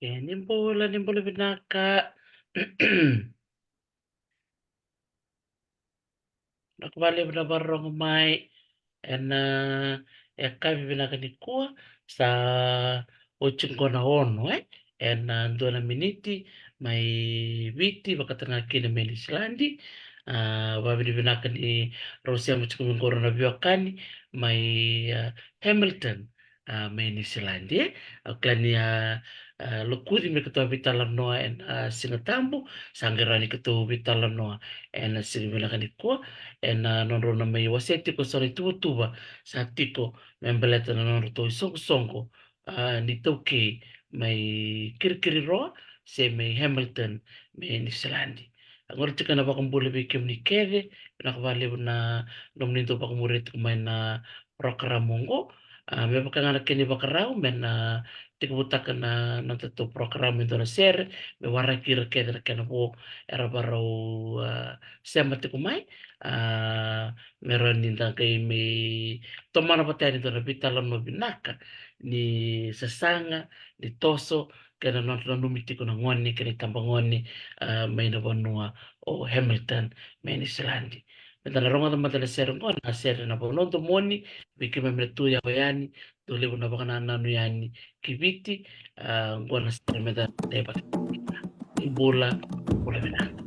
Nimbola binaka. Nakubali na barong mai na ekavi binaka ni kuwa sa uchingona ono na miniti mai viti wakatanga kina meni Islandi wabidi binaka ni Rusia mchikumbingoro na biwakani mai Hamilton mai ni Islandi klani lukuri mi ketua bitalam noa sinatambu sanggerani ketua bitalam noa sini binaka ni kuwa nonrona mai waseti ko sori tuba satiko membeleta na nonro to songo ni toke mai kirkiri roa se mai Hamilton mai New Zealand ngor tika na bakumbule be kem ni kede na kvale na nomninto bakumure mai na program mongo me bakanga keni bakarau men tika butaka na teto program itu na ser me wara kira kede kana bo era barau sema tiku mai meron ninda kay may tomana pa tayo nito na bitalam no binaka ni sasanga ni toso kaya na numiti ko ng ngoni kaya tambangoni may nabanua o Hamilton may ni Silandi. Meta na ronga naman tala sero ko na sero na po nondo moni biki may metuya ko yani tuli ko na baka na nano yani kibiti ko na sero meta teba ibola bola binaka.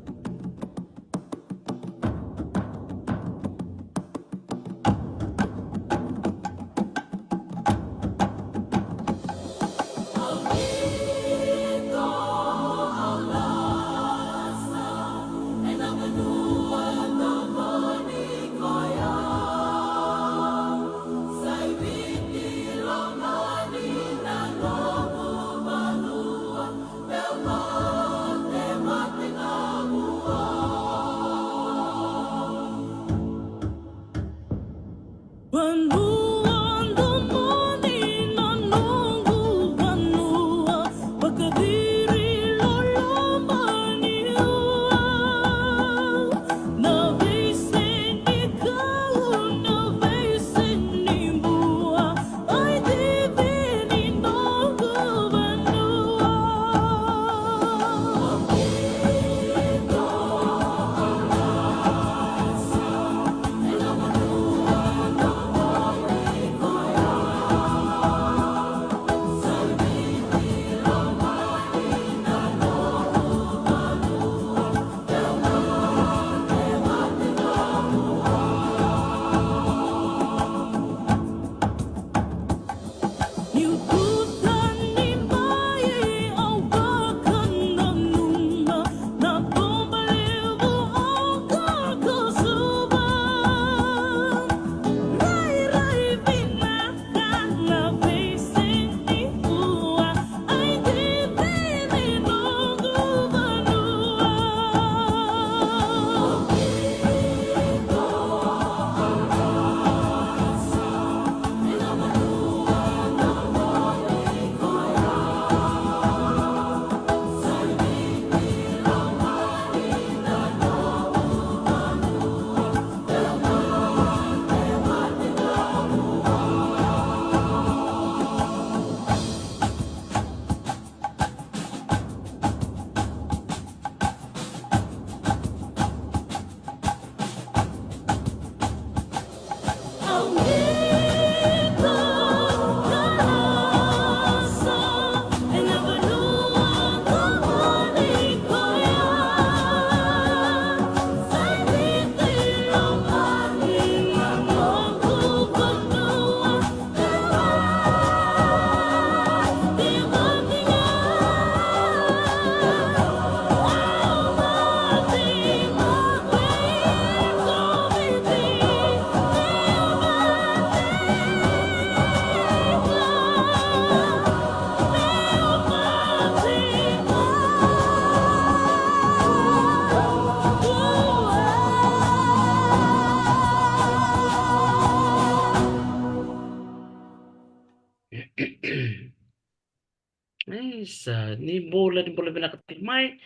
Ni bola binakatimay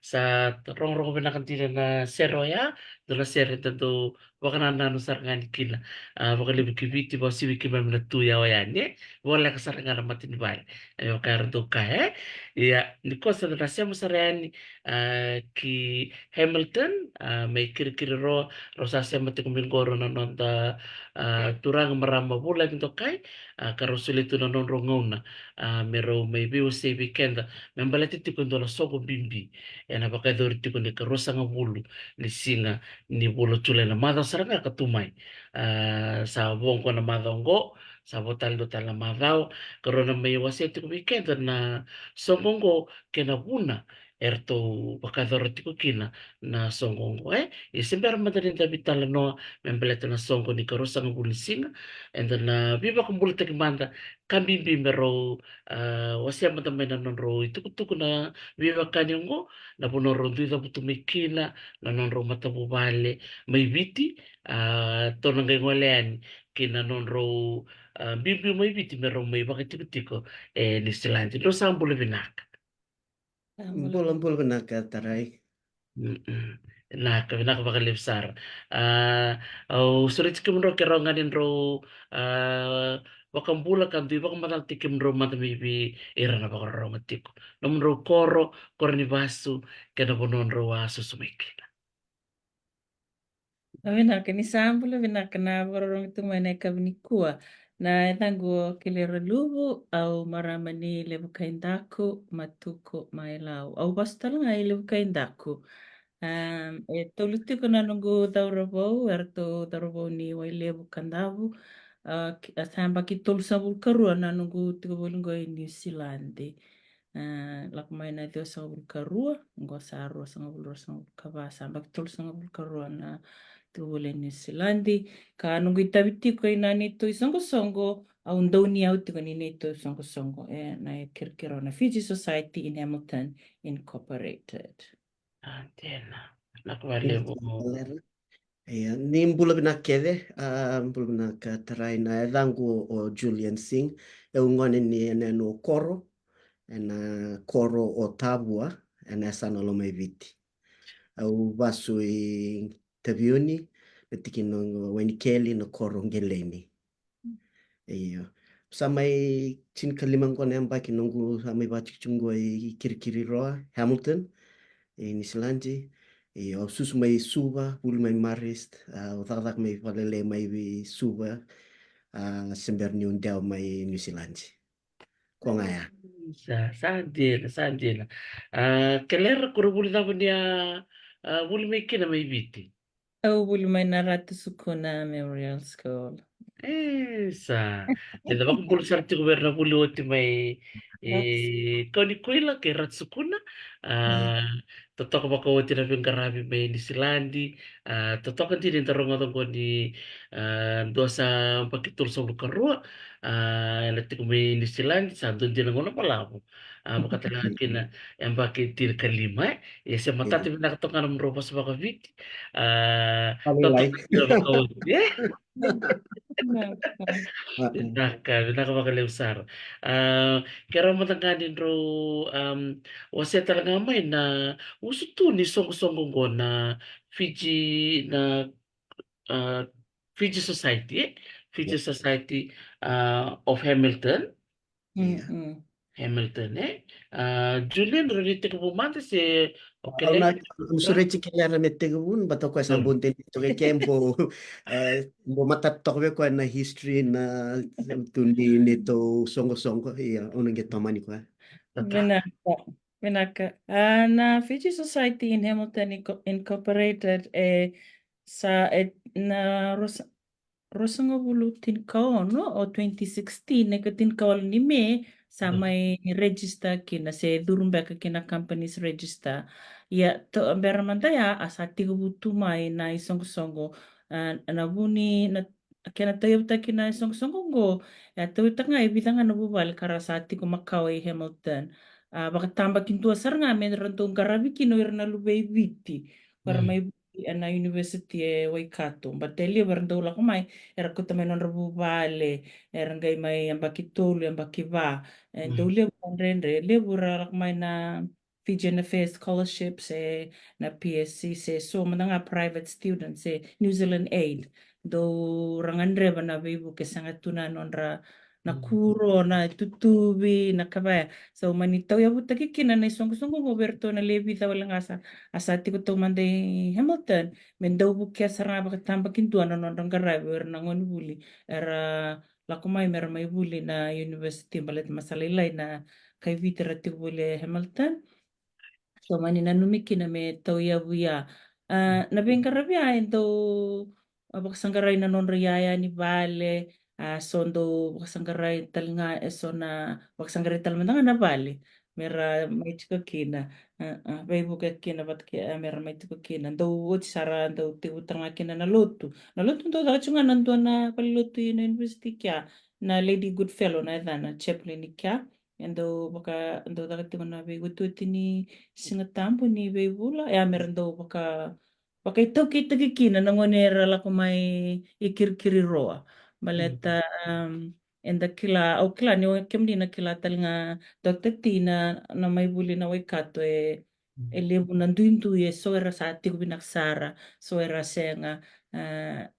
sa rong-rong pinakantila na seroya dala sere tanto wakana nanu sarangani kila wakali bikibiti ba siwi kiba mina tuya wayane wala kasarangana matini bale ayo kaya to kaya ya ni kosa na siya masarayani ki Hamilton may kiri-kiri ro sa siya matikumingkoro na nonta turang marama bula kinto kay karosulito na non rongona mero may biwa sa weekend membalati tikundo na soko bimbi ena pakador tiko ni karosa nga bulu ni singa ni bulu tule na madha saranga katumay sa buong ko na madhongo sa botal do tala madhaw karon na may waseti ko weekend na songongo kenabuna erto pakador tiko kina na songongo isimber madaling dabitala no membeleto na songo ni karosa nga bulu singa and then biba kumbulu tekimanda kami bimero wasia matamay na non ro itukutuku na viva kanyongo na ponoro duida putumikina na nonro matabubale may biti tono ngay ngolean kina nonro bibi may biti meron may bakitiko ni silante lo sambule binaka. Ampul-ampul pinakataray. Mm-mm. Naka bakalipsar. Sulit kim ro kero nganin ro wakang bula kan di wakang matal tikim ro mata bibi era na bakar ro matiko. Namun ro koro korni basu kena bonon ro wasu sumikina. Vinaka ni sambulo vinaka na vororong tu mana kavnikua na tango kilera luvu au maramani levu kaindaku matuko mailau au bastala ngai levu kaindaku tolutiko na nungu dauravou erto dauravou ni wai levu kandavu samba ki tolu sabul karua na nungu tiko bolungo i New Zealand lak mai na dio sabul karua ngo sarua sangabul kava samba ki tolu sangabul karua na tuole New Zealand ka nungu itabiti ko ina nito isongo-songo au ndoni au tiko ni nito isongo-songo na kirkiro na Fiji Society in Hamilton Incorporated. Tena. Nakubali mo. Iya, ni mpula pinakede, mpula pinakataray na edangu o Julian Singh, e ungone ni ene no koro, ena koro o tabua, ena sana lo mai viti. Au basu i taviuni, netiki no weni keli no koro ngeleni. Iyo. Samai chin kalimang ko na baki nungu samai bachi chungo i kirikiri roa, Hamilton, New Zealand. Iyo sus mai suba, bul mai marist, utak mai palele mai suba, sember ni undau mai New Zealand. Ko ngaya. Sadina. Kelera kuro buli na niya buli may kina may biti. Au buli mai na ratu sukuna Memorial School. Sa. Jadi bako bulu sarti goberna bulu oti may koni kuila ke ratsukuna. Totok bako oti na pingkarabi may ni Silandi. Totok kan tini tarong atong ko ni dua sa pakitul sa lukarua. Lati ko may ni Silandi sa doon din ang unang palabo. Makatalaga kina yang bakit tiri kalima. Sa matati pinakatongan ng ropa sa baka viti. Totok Palilay. kina bako oti. Uh-uh. Nakakapagaliwsar. Kaya matangganin ro wase talaga may na uso to ni song-song ko na Fiji na ah, Fiji Society Fiji Society of Hamilton. Iya. Hamilton Julian ronite ko bumante si okay Au na lang. usurechi kelera nette gun bato ko sa bunte to ke kempo bo matatok be ko na history na tundi nito songo iya unang getomani ko. Tata. Vinaka. Vinaka. Na Fiji Society in Hamilton Incorporated sa na Rosanga bulutin kaono o 2016 nekatin kaol ni me sa may register kina se durumbeka kina companies register ya to beramantaya asati butu mai na isong-songo na buni na kina tayo ta kina isong-songo go ya tayo ta nga ibitanga na bubal kara sa ati ko Makaway Hamilton baka tamba kintua sar nga men rantong karabi kino irna lubay biti para may na university Waikato bateli barndo la kumai era ko tamen on rabu vale era ngai mai ambaki tolu ambaki va dolia rendre le bura la kumai na Fijian Affairs scholarships na PSC so mga private students New Zealand Aid do rangandre na bibu ke sangat tunanon ra na kuro na tutubi na kabaya so manitaw ya butaki kina na song goberto na lebi ta wala ngasa asati ko to mande Hamilton mendaw bukya sarang ba tambakin tuan non ranggarai wer nangon buli era lakumay mera may buli na university balet masalilay na kay Viterati buli Hamilton so mani nanumiki na me tau ya buya. Na bengkarabia ento bakasanggaray na non riyaya ni Vale. Sondo bakasanggaray tal nga so na bakasanggaray tal man na Vale. Mera may chika kina. Bay buka kina bat mera may chika kina. Do sara do ti utang kina na luto. Na luto do da chunga nanduan na paliluto yun na university kya na Lady Goodfellow na na chaplain ni kya. Ando baka ando dagati na begutu tini singatampo ni bebula ya merendo baka ito kita kikina nangonera la kumay ikirkiri roa maleta enda kila au kila ni kemdi na kila tal nga Dr. Tina na may buli na way kato elebu nandundu so era sa ati ko binaksara so era senga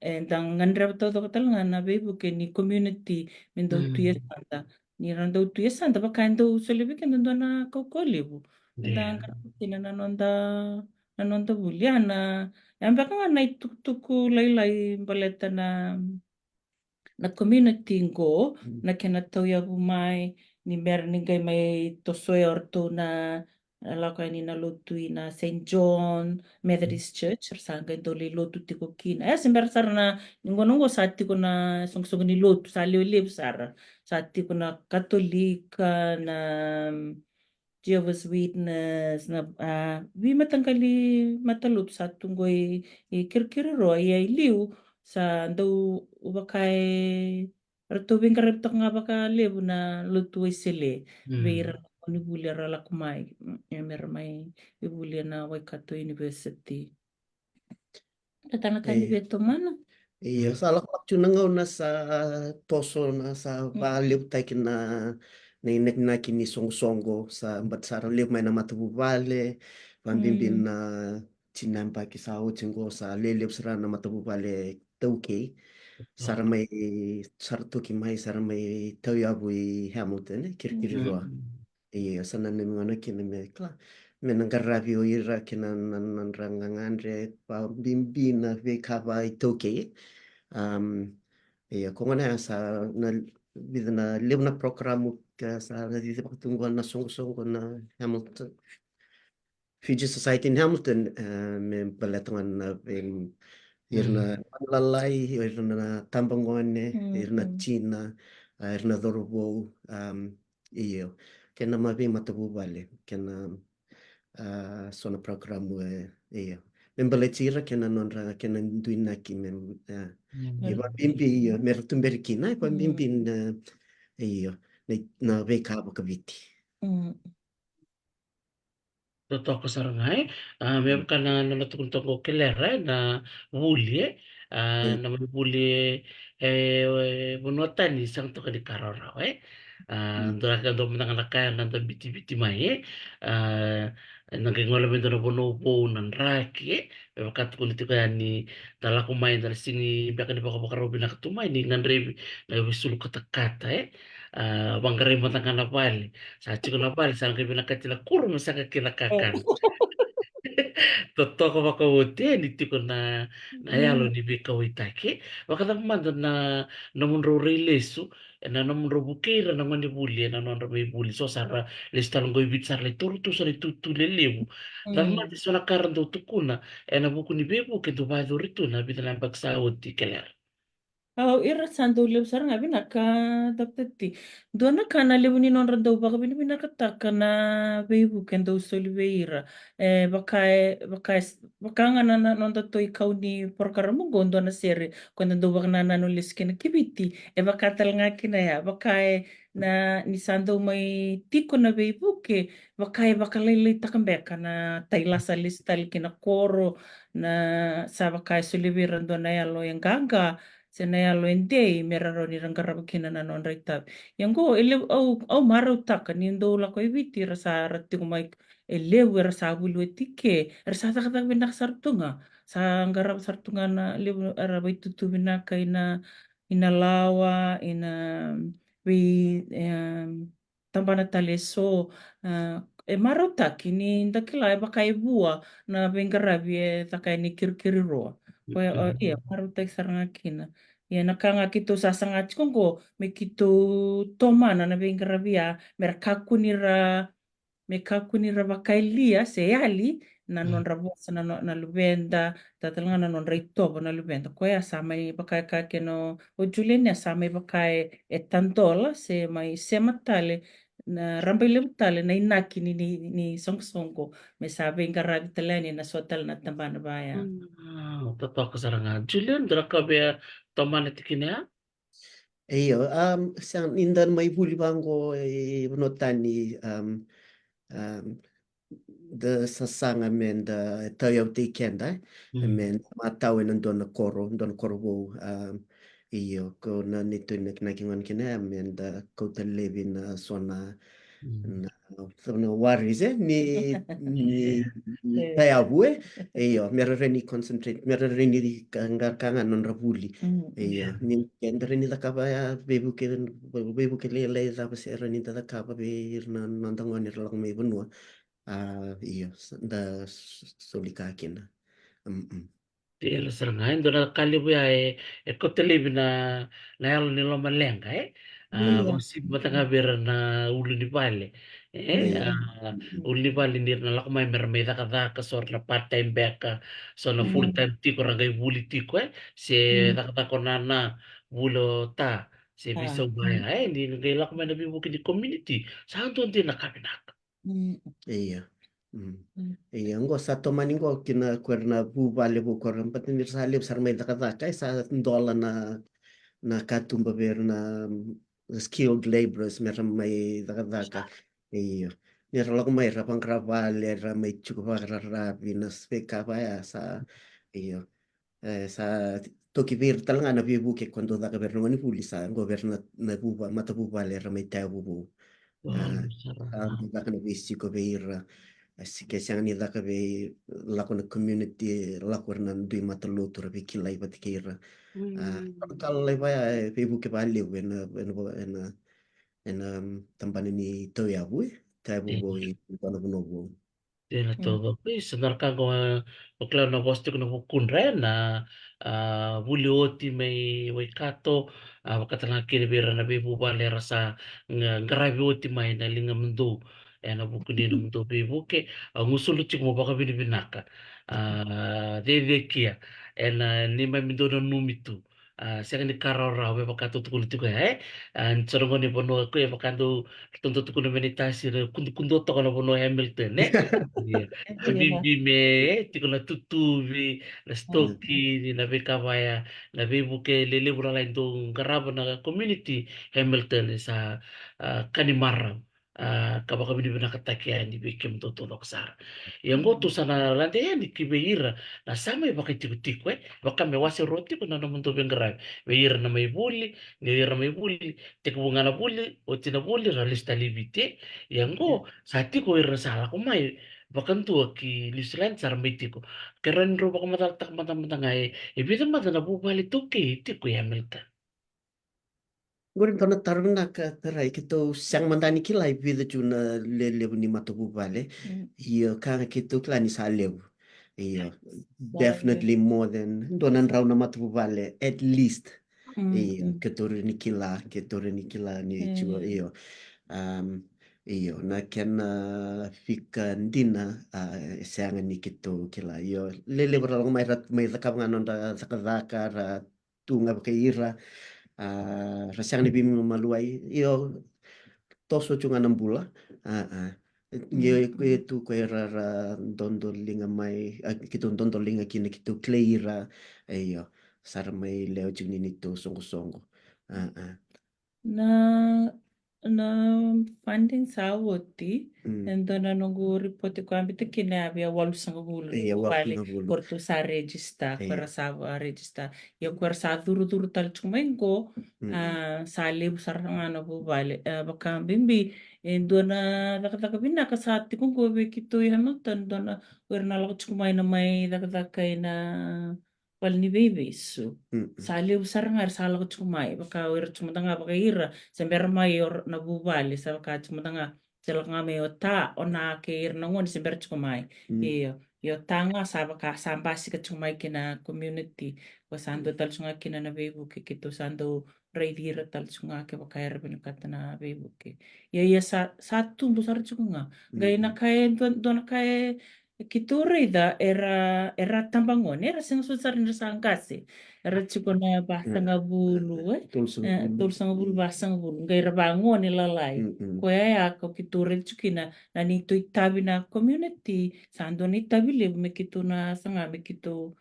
endang ngandra to tal nga na bebu ke ni community mendo tuye santa ni rando tuye santa baka endo usulebi ke nando na kaukolebu endang Yeah. tina nanonda buliana yang baka nga na itutuku laylay baleta na community ko na kinataw ya gumay ni meron ni gay may tosoy orto na alako ni nalutui na St. John Methodist Church sanga doli lotu ti ko kina simber sar na ngonongo sa ti ko na sungsong ni lotu sa liw sar sa ti ko na Katolika na Jehovah's Witness na vi matangkali matalut sa tunggoy kirkiriro ay liw sa daw ubakay ratubing kariptok nga baka liw na lutuay sili vera ni bulia rala kumay may ibulia na Waikato University tatana ka ni Eh, beto mana iya, salah waktu nangau na sa toso na sa valeu tai na inek na kini song-songo sa mbat sara liu mai na matabu vale pambimbin na cinampa ki sa uchingo sa lelep sara na matabu vale tauke sara mai sartu ki mai sara mai tau yabu i Hamilton kiri roa. Iya, sana ni mana kini me kla. Menanggaravio ira kina nanrangangandre pambimbin na ve kava i tauke. Um, iya, kung ano yan, na, with na liw na programo ka sa natitipagtungguan na song-song na Hamilton, Fiji Society in Hamilton, may balatungan na irna lalay, irna tambangone, irna China, irna Dorobo, iyo, kaya na mabi matabubali, kaya na so na programo iyo. Membaletira kena nonra kena duinaki iba bimbi mertumberi kina iba bimbi na iyo na wake up kabiti. Totoo sarangay meron ka na natutuntong ko kilera na wuli na may wuli bunuatan isang to kani karora doon ka doon mga nakaya na biti-biti may nagingwala mo doon na bunubo ng raki pero katukun ito kaya ni dala kumain dala sini baka ni baka baka robin nakatumay ni ngandre na wisulu katakata Wanggaray mo tanga napali. Sa chiko napali, sa kayo pinakatila, kuro mo sa kakilakakan. Totoo ko makawuti, hindi ko nayalo ni Bika Waitaki. Wakata mando namunro release, na namunro bukira na manibuli, na namunro may buli. So, sara, listan ko ibit sarli, turo to sarli tutulilimu. Dan mati, so nakaran daw tukuna, na buku ni Bebo, kento ba rito, na bitalang pagsahod ti keler. Ira sando leb sarang abi naka dapeti. Dona kana lebu ni non rando baka bini bina kataka na beibu kendo usoli beira. Baka nga na non dato ikaw ni porkara mo gondo na sere. Kung nando baka na nanulis kina kibiti. Baka tal nga kina ya. Na ni sando may tiko na beibu ke. Baka laylita kambeka na tayla sa listal kina koro na sa baka sulibiran doon na yalo yung gaga. Senaya lo ente meraro ni ranggarab kina na non raitab. Yang go ele au marau tak ni ndo la ko ibiti rasa ratti ko mai leu era sa bulu tike era sa tak benak sartunga sa garap sartunga na leu era baitutu benak ina lawa ina wi tambana tale so e marota kini ndakila e baka e bua na bengarabi e taka ni kirkiri roa ko ia marota saranga kina ia nakanga kito sasanga chikongo me kito tomana na bengarabia merkakunira me kakunira bakailia se ali na non rabuasa na lubenda tatalanga na non reitobo na lubenda ko ya samai bakai ka keno o Julian ya samai bakai e tantola se mai se matale na rambai lebutale na inaki ni songsongo me sabe ngarabi talani na sotal na tambana baya. Totoo ka saranga. Julian, dra ka be tomane tikine ha? Iyo, sang indan may buli bango notani um, the sasanga men the tayo te kenda men matao ndona koro wo iyo ko na nito na kingan kina men da ko te levi na sona na sona waris ni tayo bue iyo mera reni concentrate mera reni kangar kanga non rabuli iyo ni kenda reni da kaba ya bebu ke le da se reni da kaba be na nandangoni lang may bunwa iyo, da solikakina. Tela saranga ndona kali buya e kotelebi na yalo ni loma lenga Iya. bangsi matanga bera na ulu ni vale Iya. ulu ni vale ni na lako mai mera mai daka sor na part time beka so na full time tiko ragai buli tiko se daka na bulo ta se bisa ubaya ni ngai lako mai na bibu ki di community sa anton na kabinak. Iya. Iya, ngo sa tomani ngo kina kwerna bu vale bu koram patin sa lip sar mai daka sa ndola na katumba ver na skilled laborers mera mai daka. Iya. Nera lago mai rapang kravale ra mai chuko ra vinas peka ya sa iyo. Sa toki vir talanga na vivu ke quando da governo ni puli sa governo na buba mata buba le ramai ta bubu da kana visi ko vir si ke siang ni da ka ve la kona community la kona ndui mata lotu ra viki lai bat kira kal lai ba vivu ke bali en tambani ni to ya bu ta bubu i kono bubu Tēnā tō pēs, nā raka o klau na vosti kuna hukun rea na wuli oti mei wai kato wakatanga kere bera na bebu wale rasa ngarabi oti mai na linga mendo e na buku ni na mendo bebu ke ngusulu chik mo baka bini binaka de kia e na ni mai mendo na numitu sega ni karora we wakato tukulu tuku nsorongo ni bono ko e wakando tonto tukulu meditasi kundu kundu toko na bono Hamilton Iya, kabibi me tiko na tutuvi na stoki ni na be kawaya na be buke lele bura lain to garaba na community Hamilton sa Kanimara kabaka bini bina katakia ni be kem to doksar yang go tu sana lande ni kibeira na sama baka tiku tiku baka me wase roti ko na namun to bengara beira na mai buli ni ira mai buli tek bunga na buli o tina buli ralista libite yang go sati ko ira sala ko mai bahkan tuh ki Lisland cara mitiko keren roba ko tak mata ngai e bida mata na bubali to ke tiko ya melta Gurin tona taruna ka tarai kito siang mandani kilai vida juna lelebu ni matobu vale. Iyo kanga kito klani sa lebu. Iyo definitely more than donan rauna matobu vale at least. Iyo ketore ni kila ni chua iyo. Um, iyo na kena fika ndina siang ni kito kila iyo lelebu ralong mai rakabangan onda zakazaka ra tunga bakaira rasang ni bimi maluai yo toso chunga nambula yo itu ko era dondo linga mai kito dondo linga kini kito kleira yo sar mai leo chuni nito songo songo Na na funding sa awoti. Mm. And then nunggu report ko ambit kina abia 8,500 Iya, bale 8,500. korto sa register Iya. kwera sa register ya kwera sa duru tal chumengo sa libu saranga na bu bale baka bimbi endo na dakataka bina ka sa tikong ko be kito Hamilton dona kwera na lako chumay na may dakataka na wal ni baby so sa libu saranga sa lako chumay baka wera chumanga baka ira sembera mayor na bu bale sa baka chumanga sila nga may ota o na kay nangon si berch kumay iyo yo tanga sa baka sambasi ka chumay kina community o sando tal sunga kina na bebu ke kito sando raidira tal sunga ke baka erbin kata na bebu ke ya satu besar chunga gay na kay don kay kito reida era tambangon era sing susar ni sangkasi era chukona basta nga bulu tulsa nga bulu basta nga bulu gay rabangon ni lalay kuya ako kiturin chukina na nito itabi na community sando ni tabi le me kito na sanga me kito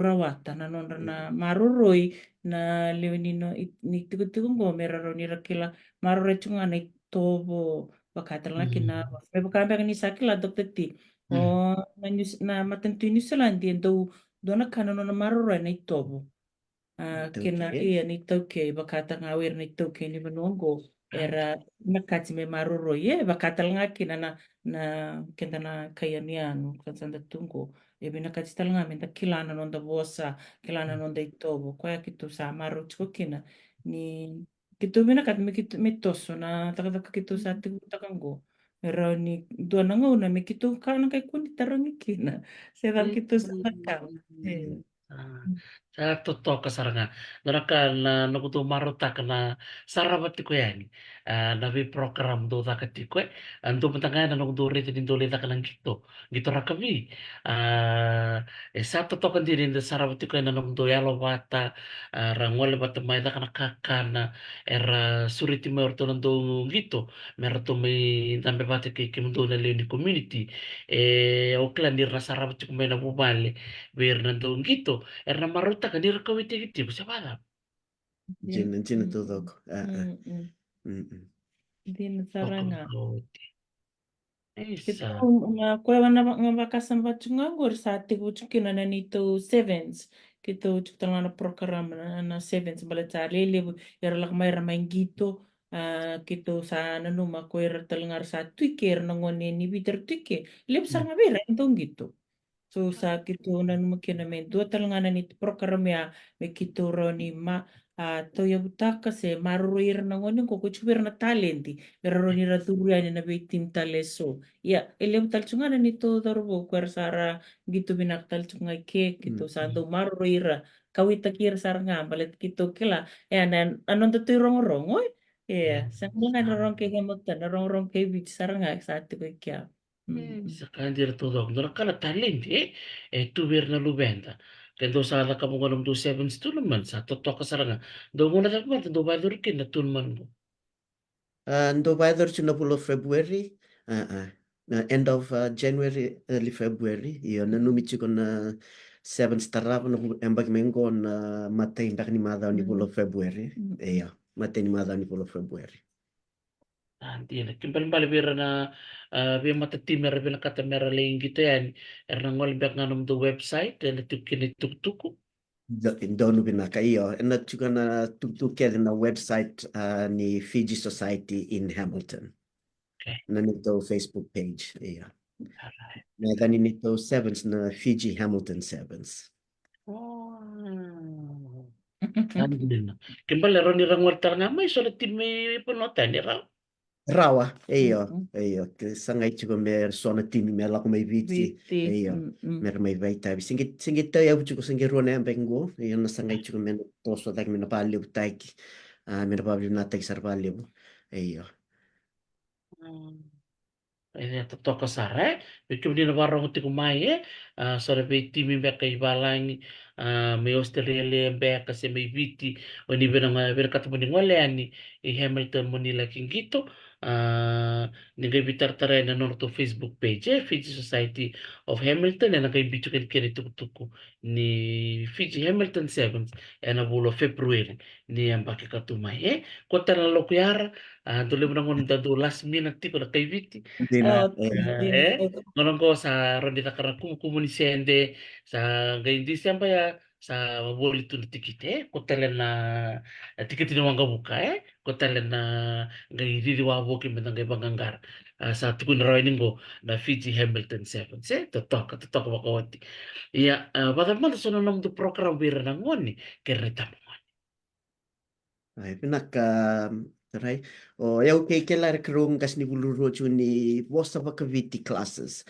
rawata na non na maruroi na leweni no ni tigo ngo meraro ni rakila marure chunga na tobo bakatala kina me bakamba ni sakila dokteti na matentu ni selandi do dona kana no na marure na tobo kina iya ni toke bakata ngawir ni toke ni menunggu era nakati me maruro ye bakatal nga kina na kenda na kayanian kansanda tungo ebe nakati tal nga menta kilana nonda bosa kilana nonda itobo kwa kitu sa maru chiko kina ni kitu bina kat me kitu metoso na taka kitu sa tigu takango era ni dua na ngau na me kitu kana kay kundi tarangi kina sedal kitu sa takam Sa totoo ka saranga naraka na nakuto maruta na sarabati ko yani na bi program do ta kati ko ando matanga na nakuto rete din dole ta kanang gito rakabi sa totoo kan din da sarabati ko na nakuto yalo bata rangwale bata mai ta kana kakana era suriti mai orto nando gito merato mai tambe bata ke mundo na leoni community okla nirna sarabati ko mai na bubale bir nando gito erna maruta ka dir ka witi giti bisa bala. Jina tudok. Din saranga. Kita Isa. kuya nga bakasan ba nganggur sa tigo chukina na nito sevens kito chukta na program na sevens balata lele yara lak may ramay gito kito sa nanuma ko yara talangar sa tuiker nangone ni bitter tuike lep sar nga bera itong gito so sa kito nanuma kinamen dua talangan na nito program ya me kito roni ma to ya butaka se maruir nangone ko kuchubir na talenti roni raturian na bitim taleso ya ele tal chunga nito darbo sara gitu binak tal chunga ke gitu santo maruira kawita kir saranga balet gitu kila ya nan anon to rong oy ya sangla na rong ke gamot na rong ke bit saranga sa ko kya Sa kandir to dog no kala talenti tu bir na lubenda. Kendo sala kamu kanum tu sevens tu naman sa totoo ka saranga. Do mo na takmat do ba durkin na tulman mo. Ndo weather chuna pulo February. End of January, early February. Iyo na numichi ko na 7 starava na embak mengo na matay ndak ni madhaw ni pulo February. Iya, matay ni madhaw ni pulo February. Tiene kimbal bali bira na bi mata timer bi na kata mera ling gitu yan ngol biak nganum do website dan tukin tuku. Donu binaka iyo. Na chuka na tuktuked na website ni Fiji Society in Hamilton. Okay. Na nito Facebook page. Iya. Alright. Na gani nito sevens na Fiji Hamilton Sevens. Andun. Kimbal laro ni rangwal nga may sulat tin may punotan ni raw. Rawa, iyo. Sangay chuko mer sona timi mer lako may viti. Iyo. Mer may vai tabi. Singit tayo abu chuko singit ruwa na yung bengo. Iyo na sangay chuko mer toso tak mer napaliw taiki. Mer napaliw na taiki sarpaliw. Iyo. Totoo ka sare. Bikim din na warong ti kumaye. Sore be timi be kay balang may Australia beka se may viti o ni bena kata mo ni ngoleani I Hamilton mo nila kingito ni kay bitar taray na norto Facebook page Fiji Society of Hamilton na kay bitu ken kene tuku ni Fiji Hamilton Sevens na bulo February ni ang pakikatumay kota na lokuyara dole mo nang dado last minute ti ko na kay viti Hindi na. Oh, ngonon ko sa ronda karena kumunisende sa ngayon December ya sa mabuli tu tikit kotelen na tikit ni wanga buka kotelen na ngai didi wa boki metang ngai banganggar sa tukun roining go na Fiji Hamilton Sevens totok wakawati iya pada mana sono nom tu program wira na ngoni kereta mo Ay, pinaka taray. O eu kay kelar krong kas ni buluro ni bosta bakaviti classes.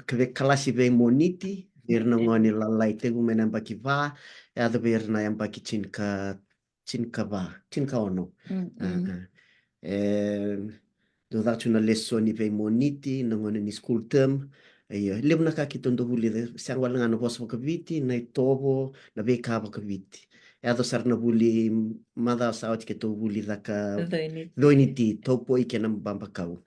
Kave kalasi ve moniti verna ngoni lalai tegu menam baki va ada verna yang baki cinka va cinka ono. Do datu na lessoni ve moniti na ngoni ni school term. Iya, lem na kaki tondo huli de sang wala ngano bosa bakaviti na itobo na ve ka bakaviti. Ado sar na huli mada saot ke to huli daka doiniti topo ike na mbamba kau.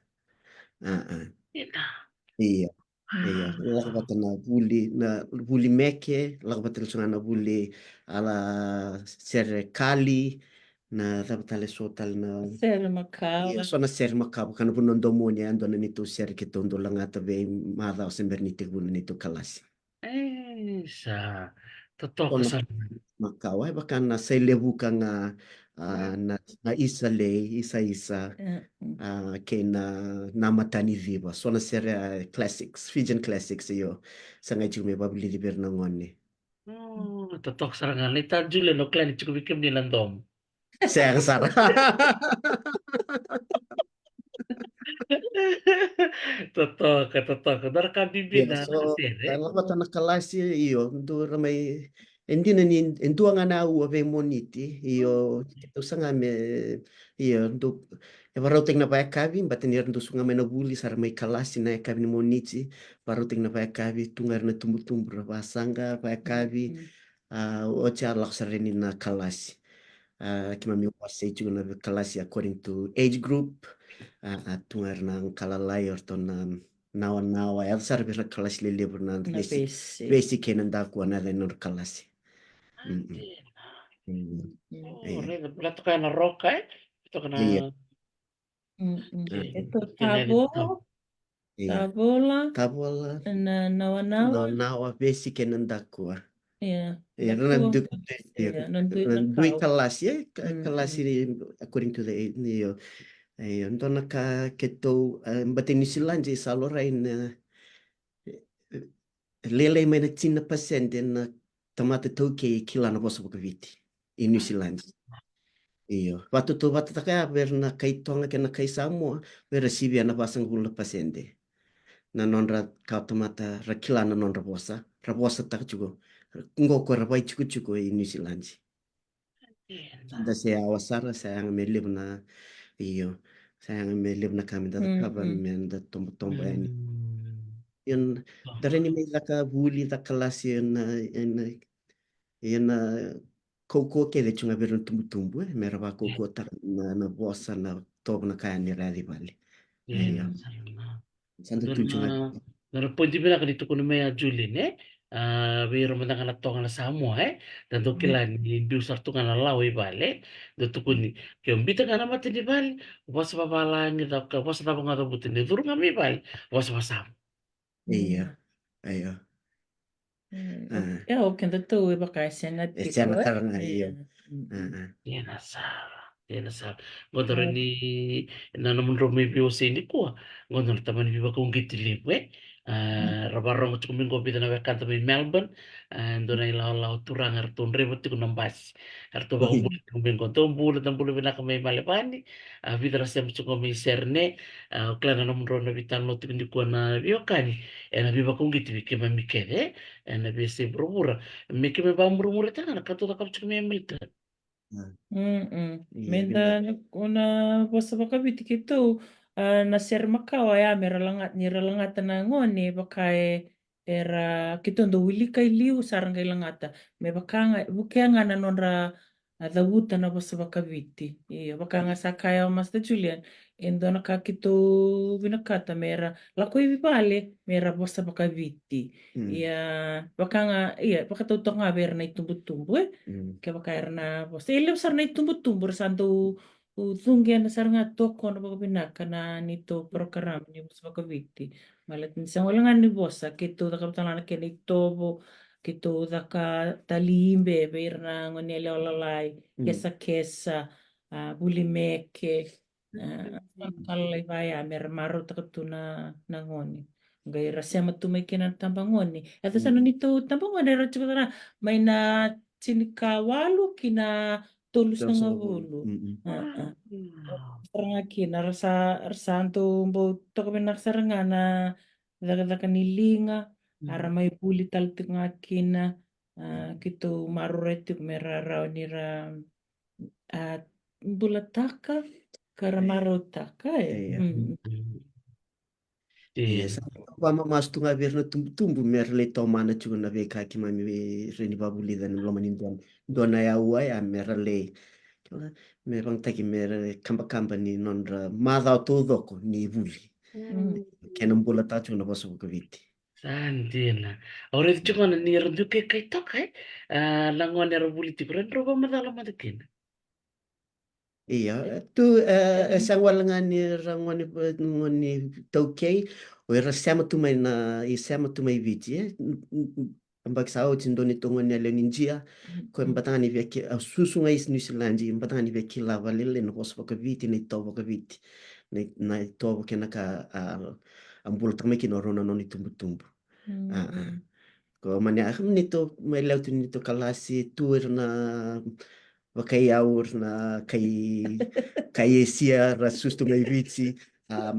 Iya. Iya, lakbata na buli meke, lakbata na buli ala sere kali na tapatale sotal na Ser iya Macau. so na ser makabu kana punon domoni ando na nito ser ke tondo langata be mada o sember nite guna nito kalasi. sa totok So na sa makau ay baka na sa lebuka nga na isa le isa kay na namatani viva. So na sere classics, Fijian classics iyo sa ngay chume babili di bernangon ni. totok sarangan ita Julia no klan cukup bikin nilang dom. Sayang sara. Totok. Dar ka bibi Yeah, na so sere. kalau bata nakalasi iyo ndo ramay hindi na ni ndo nga na uwe moniti iyo ito sa nga me iyo ndo baruting na pa kabi batin ndo sunga me nabuli sar may kalasi na kabi ni moniti baruting na pa kabi tungar na tumbutumbu basanga pa kabi o cha lak sarini na kalasi kima mi wase juga na kalasi according to age group tungar ng kalalay or to na nawa ya sar bir kalas lele berna Na basic kenan da ko na lenor kalas Oh, iya reda plato kaya na roka Ito ka na iya Ito kinalit tabo, iya tabola, tabola na no nawa-nawa. nawa basic kenan da ko Yeah, iya na nakuha du ko. Yeah, nandun na dui kao. kalas ya kalas ini according to the iyo ayo ndo naka keto batin ni silanje salorain lele mai na tina pasente na tamata toke kila na bosa buka viti in New Zealand. Iyo. Watu taka ver na kai tonga ke na kai Samoa ver recibia na basang gula pasente. Na nonra ka tamata ra kila na nonra bosa. Ra bosa tak chugo. Ngoko ra bai chugo in New Zealand. Da se awasara sayang me live na iyo. Sayang me live na kami da kaba me da tombo yani. Yun dari ni may laka buli da kalasi yun yun koko ke de chunga beron tumbu mera ba koko ta na bosa na tob na kaya ni radi bali ayo sanda tu chunga Nara pointi bila kan itu kuno mea Julin biro mandang anak tong anak Samoa dan to kila ni biu sartu kana lawe bale do to kuni ke umbita kana mati di bale was babala ni da ka was da banga do butin di turu ngami bale was wasam iya ayo Ya, oken da tu baka senat siya tipo. nakarang iyo dia nasara dia nasara ngodoro ni na namun romi biu sini kuah ngodoro taman biu kung gitili rabarong cukup minggu bida na kanta mi Melbourne ando na ilaw turang artun ribet ko nambas arto ba oh kumbul minggu to bulat ang bulat na kami malipani bida rasem cukup mi serne klana na mro na bitan no tindi ko na biokani na biba kung gitu bi kema mi kede na bi se brubura mi kema ba murmura tanga kato ta kap cukup mi milta iya Menda bina una bosa baka biti tu na ser Macau ya meralangat ni ralangat na ngoni baka era kitondo wilika iliu saranga ilangata me bukanga na nonra the wuta na bosa bakaviti bakanga sakaya o Master Julian endona ka kito vinakata mera lako ibale mera bosa bakaviti bakanga bakatautok nga ber na itumbu-tumbu kaya bakaira na bosa ilim sar na itumbu-tumbu santo Tunggen na saranga toko na bagabinaka na nito program ni bosa bakaviti malat minsan wala nga ni bosa kito da kapitalan na tobo kito da ka talimbe beir na ngonele olalay kesa bulimeke kalay baya mer maro takatu na ngoni gay rasema tumay kinan tambangoni at sa nito tambangoni ra chukara may na sinikawalu kina tulus na nga bulo saranga kina rasanto mbo tokabinak saranga na daga nilinga ara may puli taltik nga kina kito marureti mera raw nira bulataka kara marutaka Sa mas tunga ver na tumbu-tumbu mer le tomana chuga na ve kaki mami ve reni babuli dan lo manin dona ya ua ya mer le mer bang taki mer kamba ni nonra madha to doko ni buli kenam bola ta chuga na baso ko viti Santina. Ora di chukona ni rendu ke kai toka langone ro buliti kren ro ba madala madakin. Iya, tu sang walangani rangoni ngoni toukei, o era sama tu mai na i sama tu mai viti ambak sao tindoni tongoni ale ninjia ko mbatani via ki susu ngai New Zealand mbatani via ki lava lele no hoso ka viti nei tovo ka viti nei tovo ke naka ambul tamai ki no rona no ni tumbu tumbu. Ko mania nito mai leu tu nito kalasi tu na wakai aur na kai esia ra sustu mai vitsi na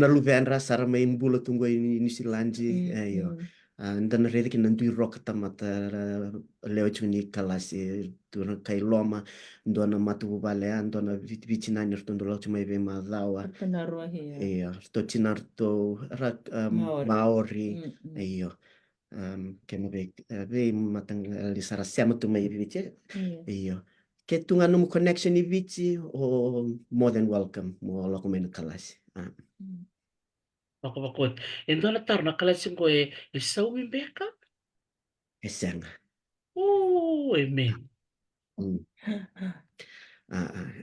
luvean ra sara mai mbula tunggu ini New Zealand ayo dan rede ki nandui rock tamata leo chuni kalasi tu kai loma ndona matu balea ndona vitsi nani rtondo lo chumai ve madawa iya to chinarto ra maori ayo kena be matang lisara siamo tu mai vici iyo ke tunga no connection i vici o more than welcome mo lo komen kelas Bako bakot. Endona tar na kalasi ko sau beka. esang Amen.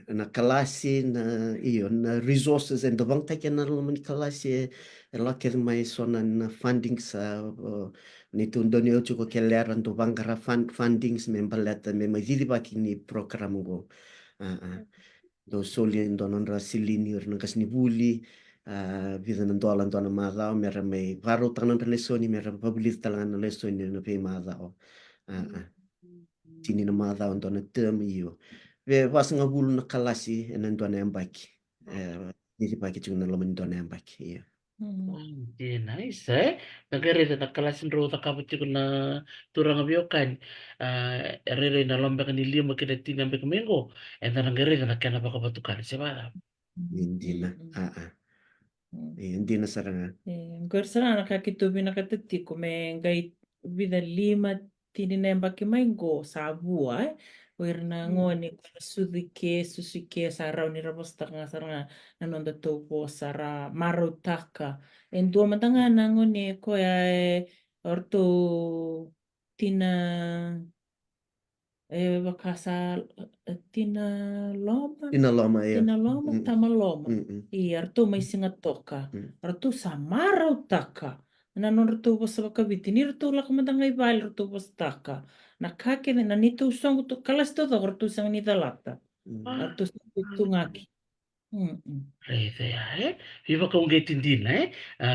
na kalasi na iyo na resources and bang take na lo mani kalasi la ke mai sona na funding sa ni tundoni o chuko ke lera ndo bangara fundings me baleta me mai didi baki ni program go do soli ndo non ra silini or ngas ni buli vida na dola ndo na madao me ra mai varo tanan lesoni me ra babuli talan lesoni no pe madao tini na madao ndo na term iyo ve was nga bulu na kalasi ena ndo na mbaki didi baki chuko na lo ndo na mbaki iya Nice nagare na kalasin ro ta kapati ko na turang abiokan rere na lomba kan lima kina tinambe kumengo and then nagare na kana baka batukan siya hindi na hindi na saranga Gorsana nakakitubi nakatati me ngai vida lima tini nemba ki mai go sabua wer na ngoni sudike susike sa raw ni rabosta nga saranga nanonda to po sara marutaka en dua matanga na ngoni ko ya orto tina bakasa tina loma inaloma ya tina loma tama loma i arto mai singa toka arto sa marau taka na non arto basa bakaviti ni arto la kamandanga i bal arto basa taka na kake na nito usong to kalas to arto sang ni dalata arto tu ngaki Rete ya viva kung getindin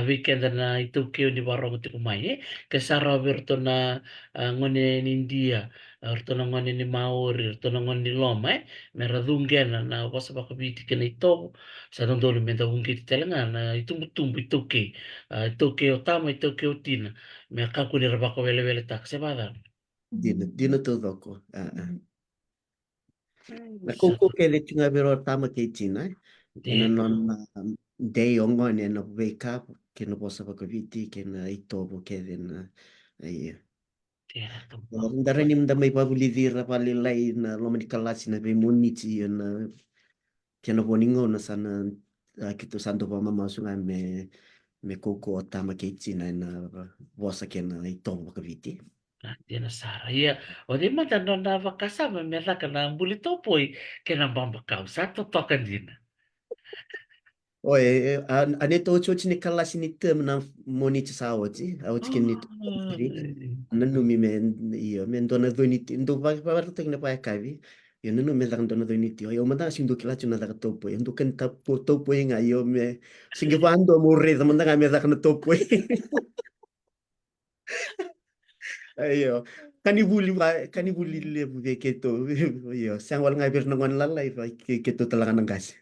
weekend na itu keo ni barong ti kumai kesara virto na ngone ni India orto na ngone ni Maori orto na ngone ni Loma meradungen na wasa baka biti kena ito sa dondolo menda ungi ti telenga na itu mutumbu itu ke otama itu ke otina me kaku ni rabako wele wele tak sebada dina to doko na koko ke le tunga vero tama ke tina ena non day o ngone na wake up ke na bosa bakaviti ke na itobo ke na ai Tiada tu. ndara ni mda mai pabulidira palilai na lomani kalasi na be muniti na ke na boningo na sana kito santo pa mama sunga me koko o tama ke itina na bosa ke na itobo bakaviti. Tiada sara. Ia, o di mata nona vakasama me raka na mbuli topoi ke na bamba kau satu tokan dina. Oe, ane to chochi ni kalasi ni term na moniti sa oti, oti ke ni nanu mi me io me dona doniti ndo va tek na pa kavi io nanu me lang dona doniti io manda sing do kila chuna da topo io ndo kan ta po topo inga io me singe vando mo re da manda me da kana topo io kani buli le ve ke to io sang wal ngai ber ngon la lai va ke to talangan ngas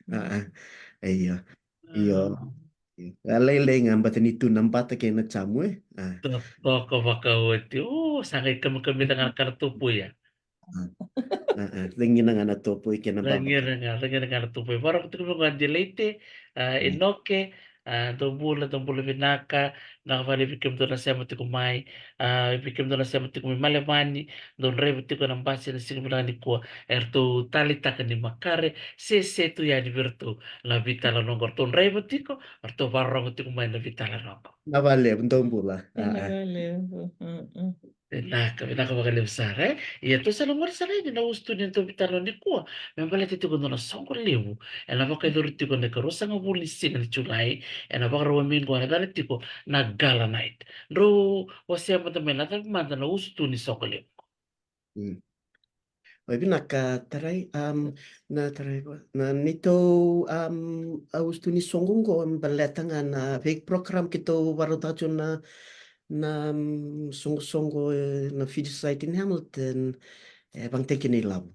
io io Alai lai ngamba tani tu nambata ke na chamwe Toko vakauti. Oh, sangai kami dengan kartupu ya. Lengi na nga na topo ke na bamba ka. Lagi dengan tupu. Baru ketika nungan jelete, inoke, dombula vinaka, nakavali bikim do na sema tiku mai, bikim do na sema tiku mai malemani, don rebu tiku na mbasi na siku ni kuwa, ertu tali taka ni makare, se tu ya di virtu, la vitala nongor ton rebu tiku, ertu barong tiku mai na vitala nongor. Na vale, ndombula. Vale. Naka bakali besar eh. Iya tu sa lumar sa rin na gusto niya to bitaro ni kuwa. Membala tito ko na songko lewu. Ela baka idoro tiko na karosa nga bulisi na chulay. Ela baka rawa mingo na dali tiko na gala night. Ro wasya mata mena ta mata na gusto ni songko lewu. Oi binaka tarai na tarai na nito austu ni songongo baletanga na fake program kito warotacho na songo na feed society in Hamilton bang teki ni lab.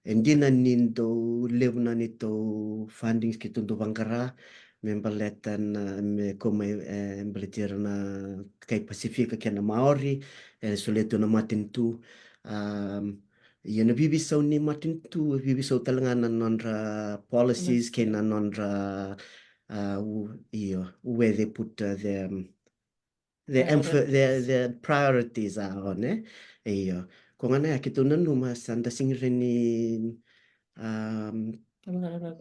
Hindi na nindo lew na nito fundings kito do bangkara membaletan me kome embeletir na kay Pasifika kaya na Maori suleto na matin tu yan nabibisaw ni Martin tu bibisaw talaga na nonra policies kay na nonra iyo where they put the priorities are on iyo kung ano kito na numasan dasing rin ni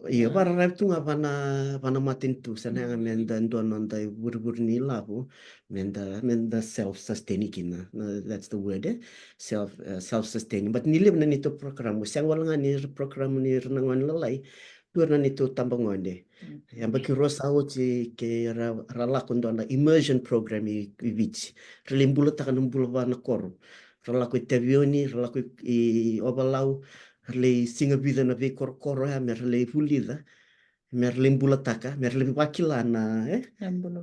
Iya, para tu nga pana matin tu sana nga menda ndo nonda burbur ni labo menda self sustaining kina. That's the word self sustaining. But nilib na nito program mo sang wala nga ni program ni renangan lalai tuar na nito tambang onde. Yang bagi rosa uci ke rala kundo na immersion program i beach. Relimbula takan umbula wana koro. Rala ko tavioni, rala ko i obalau le singa vida na ve koro ha mer le pulida mer le mbula taka mer le wakila na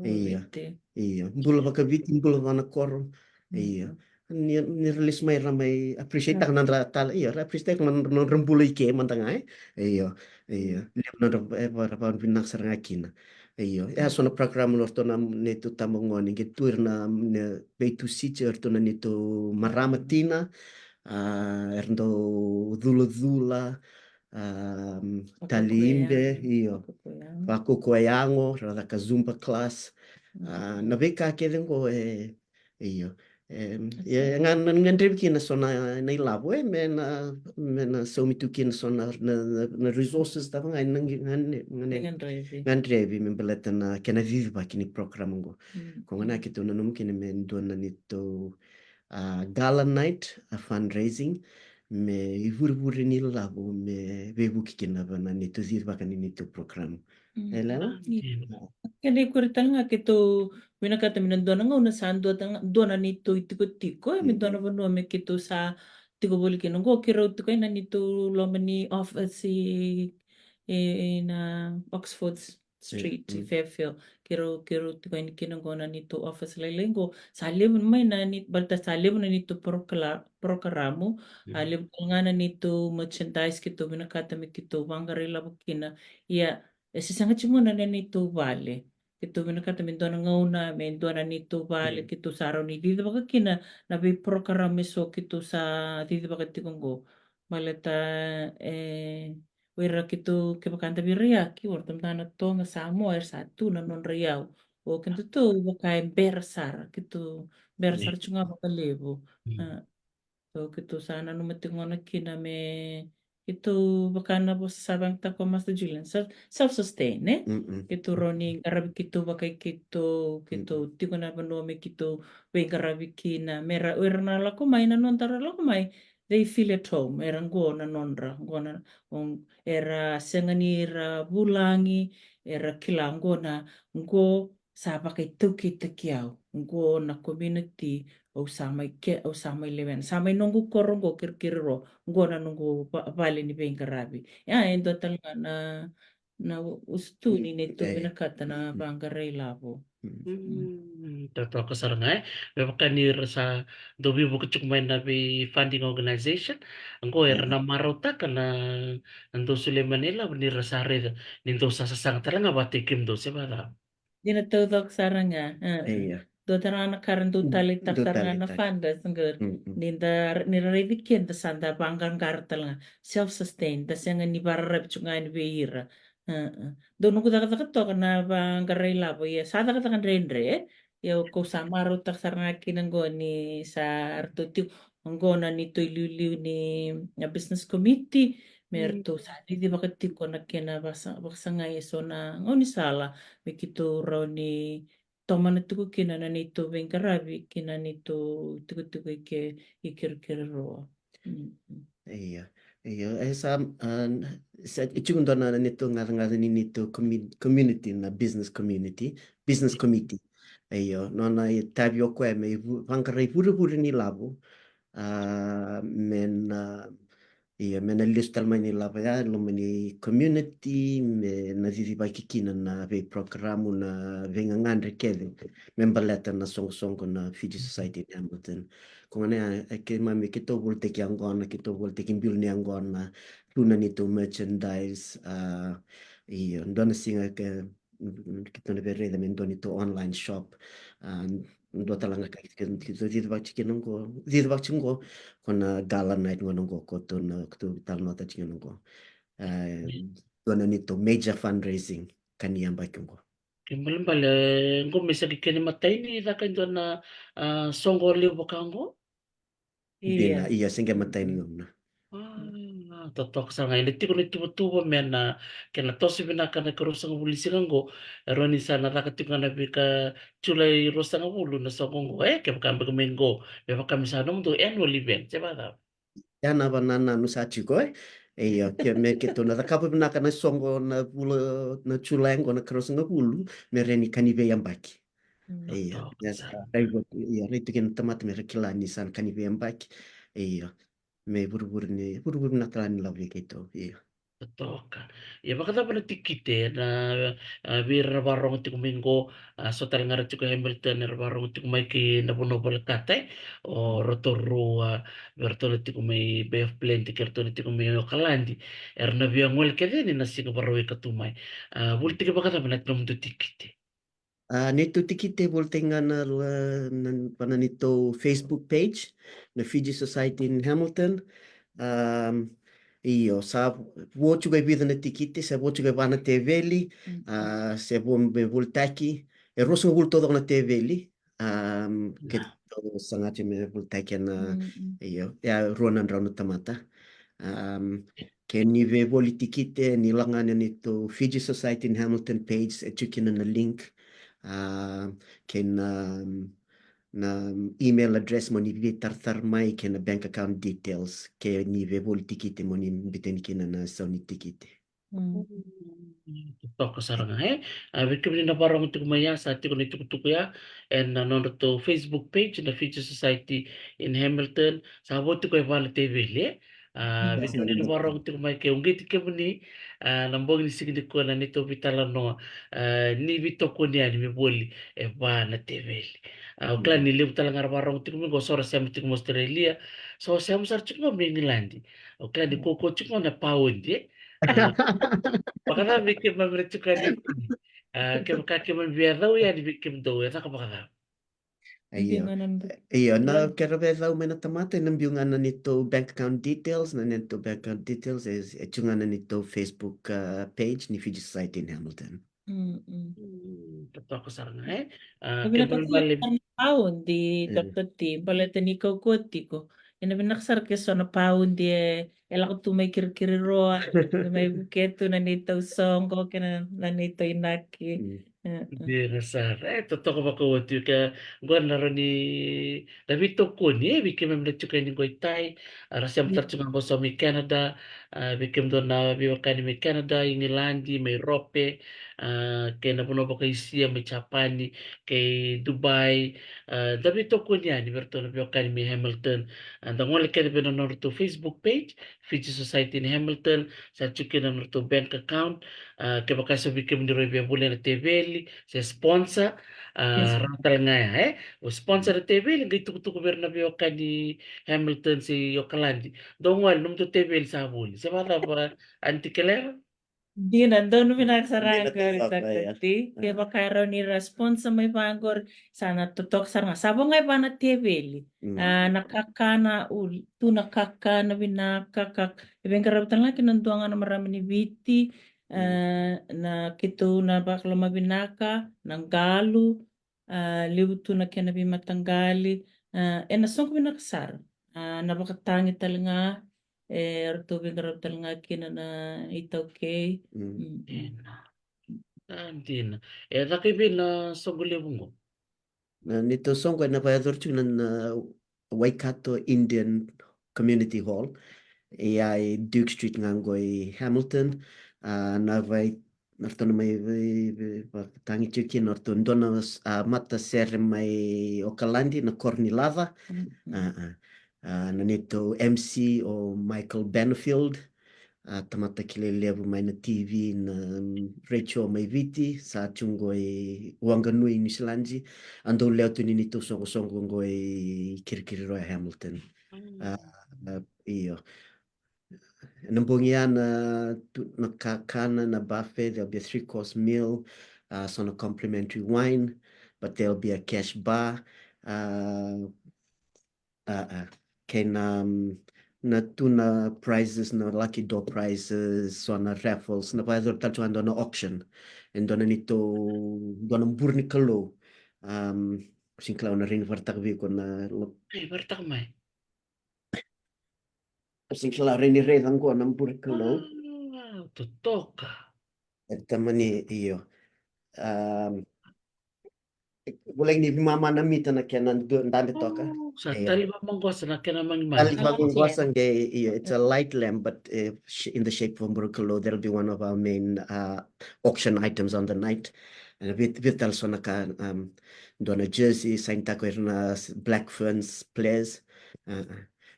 iya iya mbula baka viti mbula wana koro iya ni release mai ramai appreciate tak nan tal iya appreciate man non rembula ike mantanga iya iya le nan para para binak sarang akina iya sona program lor to nam neto tamongoni gitu na beitu sicher to na neto maramatina erndo dula-dula, talimbe, iyo, wako koyango, rada ka Zumba class, na veka kedengo iyo. Ngan rebi kina sona na ilabo mena so mitu kina sona na resources ta ngan ngan rebi membeleta na kena vivi ba kini program ngo. Kung ana kito na num kini men na nito gala night fundraising me ivurvuri ni labo me vebuki kina bana ni to zir baka ni to program elela Kani kuritan nga kito winakata minandona nga una saan dona nito itiko tiko midona vano me kito sa tiko boli kinongo kiro tiko ina nito lomani office in Oxford Street Fairfield kiro tiko ina kinongo na nito office lalengo salim may na nito balta salim na nito programo alim nga na nito merchandise kito winakata mi kito wangarela bukina iya sangat cuma na nito vale kito binakata mindona ngauna mindona nito vale kito saraw ni dito baka kina nabi programa so kito sa dito baka tikonggo malata Wera kitu ke bakanta biria ki wartam tana tonga samo satu na non riau. O kintu tu bakai bersar kitu bersar chunga bakalevo. Hmm. So kitu sana no matingona kina me kitu bakana bo sabang ta ko Master Julian self sustain eh. Mm-mm. Kitu roni karabi kitu bakai kitu Mm-mm. tiko na banome kitu we karabi kina mera werna la ko mai na non tara la ko mai they feel at home era ngona nonra ngona era sengani era bulangi era kila ngona ngo sa pakai tuki tekiau ngo na community o samai ke o samai leven samai nunggu korongo kir-kiro ngona nunggu vale ni beng karabi ya endo talanga na ustu ni neto Eh, binakata na mm, banggaray labo. mm. Totoo ka saranga Bebakani sa dobi buku cuk main nabi funding organization angko era Ah, na marota kana ando sule Manila ni rasare nindo sa sasang talanga batikim do se bala. Dinatawag saranga. Iya. Do tarana karan do talitak saranga na Totalitat. fanda sangger. Mm-mm. Ninda niraridikin da sanda banggang kartal nga self-sustain da sanga ni bararap chunga ni beira. Do nuko dakat to kana banggaray labo ya sada kata kan rendre ya ko samaro tak saranga kinanggo ni sa artutiu anggo na ni to iliu ni na business committee merto sa di bakit ko na kina basa nga yeso na ngoni sala begitu Roni toman itu kina na nito bengkarabi kina nito tuku ikir-kir roa. Iya. Iya. Sa ichung dona nito ngar ni nito community na business committee. Iyo. Nona tabio ko me vangkara puru ni labo. Men iya mena listal mani lava ya lo mani community me na vivi ba kikina na ve programu na venga ngandre kele membaleta na song na Fiji Society in Hamilton kung ano ke mami kito volte ki angona kito volte ki bil ni angona luna nito merchandise iyo ndona singa ke kito na verreda men donito online shop ndo talanga ka kito dito ba chikin ko dito ba chingo kona gala night ngono go ko to na to tal nota chingo go dona nito major fundraising kaniyamba kyungo Kimbalim bale ngo mesa kikeni matai ni daka ndo na songo liu bokango. bina Iya. iya singa matay ni ngomna Totoo ka saranga ini tiko ni tubo mena kena tosi bina kana kerosang bulisi kango roni sana raka tiko na bika chulai rosang bulu na songo ke bakam mengo be bakam sana mtu annual event coba tau. yana ba nana no sa chiko iya ke me ke to na kapo bina kana songo na bulu na chulengo na cross nga bulu me reni kanibe yambaki iya Totoo ka ya saranga. ai iya rito ken tamat me rekilani san kanibe yambaki iya me buru-buru na kalani lawi kito iya Toka. Ya makata pala tikite na bir na barong ti kumingo so tal nga rati ko Hamilton na barong ti kumay ki na puno pala kate o rotoru berto na ti kumay Bay of Plenty kerto na ti kumay kalandi er na biang wel kede ni nasi ko barawi katumay. Bulti ka bakata pala tnom tu tikite. Nito tikite voltenga pana nito Facebook page na Fiji Society in Hamilton. Um, Io, sa vuo chuga vida na tikite, sa vuo chuga vana te veli, se vuo me voltaki, e rosso vul todo na te veli, que Na. todo sangati me voltaki na io, e a ruonan rauno tamata. Um, ke ni ve voli tikite, ni langana nito Fiji Society in Hamilton page, e chukina na link, ken na email address mo ni vi tartar mai ke na bank account details ke ni ve vol tikite mo ni biten kina na sa ni tikite. Toko saranga he. Wikim ni na barong ti kumaya sa ti kuni tuku ya. And nanono to Facebook page na Future Society in Hamilton. Sa abo ti ko iwala TV le. Wikim ni na barong ti kumaya ke ungi ti kemuni. Nambong ni sigidi ko na nito bitala no. Ni bito ko niya ni miboli. E ba na TV le. Ukla ni libu talangar barong ti kumaya ko sora siya ti kumaya Australia. So siya mo sar chiko mo England. Ukla ni koko chiko na pawon di. Pakada bikin memercukan ini. Kem kaki membiar tahu ya dibikin tahu ya tak apa kata. Iyo. Bimbingan Iyo, na Well, quero ver daw may natamata nambiyungan na nito bank account details, na nito bank account details is etchungan na nito Facebook page ni Fiji Society in Hamilton. mm. Totoo ka sarang Sabi na kebal kakuya bali na paun di Mm. Dr. T, baleta ni kau koti ko. Ina binaksar ke so na paun di ela ko tu may kiri-kiri roa, na may buketo na nito songko kina na nito inaki. Mm. Di rasar. Totoo ka ba ko ka gua naro ni David ko ni bikin mem lechu ni goitai rasam tar cuma boso mi Canada bikin do na biwa kani mi Canada Ingilandi mi Rope ke na puno pa kay siya mi Japani kay Dubai David ko niya ni berto na biwa kani mi Hamilton and ang wala kani ba na to Facebook page Fiji Society in Hamilton sa chukin na to bank account kaya baka sabi kami ni Roy Biabuli na TV sa sponsor Yes. rantal nga o sponsor na TV lagi tuku Bernabeu ka di Hamilton si Yokalandi dongwal num to TV sa buli sa mata pa anti kelera Di nandun Hindi pinagsarang ko na Dr. kaya. T. Kaya baka raw ni response sa may pangor sana tutok sarang sabong ngay pa na TV. Nakakana tu nakakana binakakak ibang karabatan lang kinantuangan na marami ni Viti na kito na bakla mabinaka ng galu liwto na kaya nabi matanggali nasong ko binakasar nabakatangi talaga tubig karabatan nga kina na itaw kay Hindi na nakibin na soguli mo Nito songwe na payadorchunan na Waikato Indian Community Hall. Ai Duke Street nganggoy Hamilton. Na vai narto na may tangi chuki narto ndona mata ser may Okalandi na Cornilava. Na nito MC o Michael Benfield. Tamata kilelevo may na TV na Rachel may viti sa chungoy Wanganui New Zealand ando leo tu nito songo ngoy kirkiri Roy Hamilton. Iyo. Nambungian nakakana na buffet, there'll be a 3-course meal, so a complimentary wine, but there'll be a cash bar. Can na tuna prizes na lucky draw prizes so na raffles na pa tal chuan na auction and dona nito dona burni kalo singklaw na rin vartak vi ko na ay bartak may singklaw rin ni redang ko na burni kalo totoo ka at tamani iyo Boleh ni mama na mita na kaya dami toka. sa taliba mong gosa na kinamang Ali man bagong wasang it's a light lamp, but in the shape of Burkalo, that'll be one of our main auction items on the night. And with also naka dona jersey, sign tako na Black Ferns players.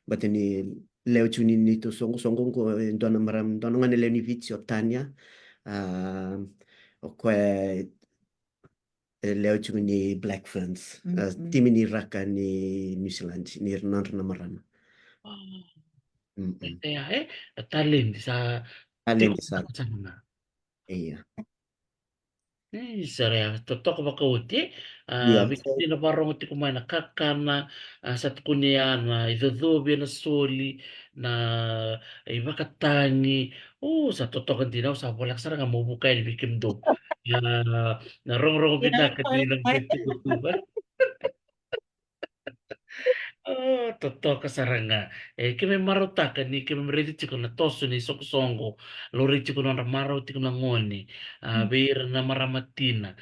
But ini leo chuni nito songo ko dona maram dona ngane leo ni Vizio Tanya. Kwe leo chungu ni Black Ferns. Timi ni raka ni New Zealand ni na marama. kaya talin sa Alin tikot sa na sana iya. Sarea, totoo ba kauti? Yeah. Vikati na parang ti kumain na kakana sa tukunya na idodobya na soli na makatani. Sa totoo kan tinaw sa bulak sarang nga mabukay ni Bikim do. Na rong-rong binakadilang kutuba. Totoo ka saranga. Kime marutakan ni kime mredici ko na toso ni sokosongo. Lorici ko na ramaraw ti ko na ngoni. Beir na maramatina.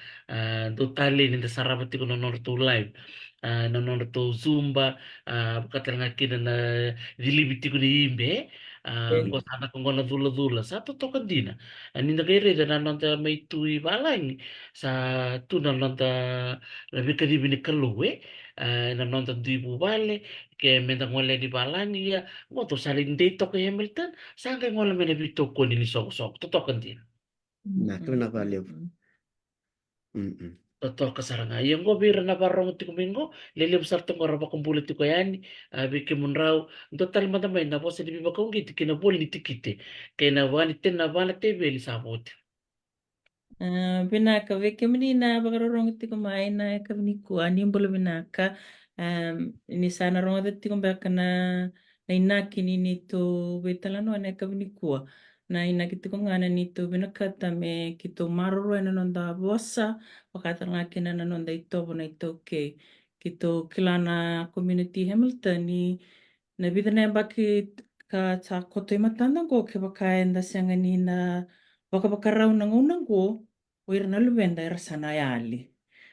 Do tali ni sarabati ko na norto live. Na norto zumba. Bukatal nga kina na dilibiti ko ni imbe. Ko sana ko na dula-dula. Sa totoo ka din. Ani na kayo rin na nanta may tui balang. Sa tunan nanta labi ka di binikaluwe. Nanonood di bale kaya mentang wala di balani ya mo to saling dito kay Hamilton saan kay wala may nabito ko ni sok totoo kan din Na kuna value. totoo ka saranga yung gobira na barong ti kumingo lilim sarto ko raba kung bulit ko yan biki mun raw total madamay na po sa di ba kung giti kinabuli ni tikite kaya na wani tin na bala tebe li sabot Vinaka veke menina bakarongo tiko mai na kavniku ani mbolo vinaka ini sana rongo tiko baka na inaki ni nito vetalano na kavnikua na inaki tiko ngana nito vinakata me kito maroro na nonda vosa wakata ngaki na nonda itovo na itoke kito kilana community Hamilton ni na vida na baki ka ta koto imatanda ko ke baka enda sianga ni na baka baka rauna ngunang ko oira na luvenda era sana yali.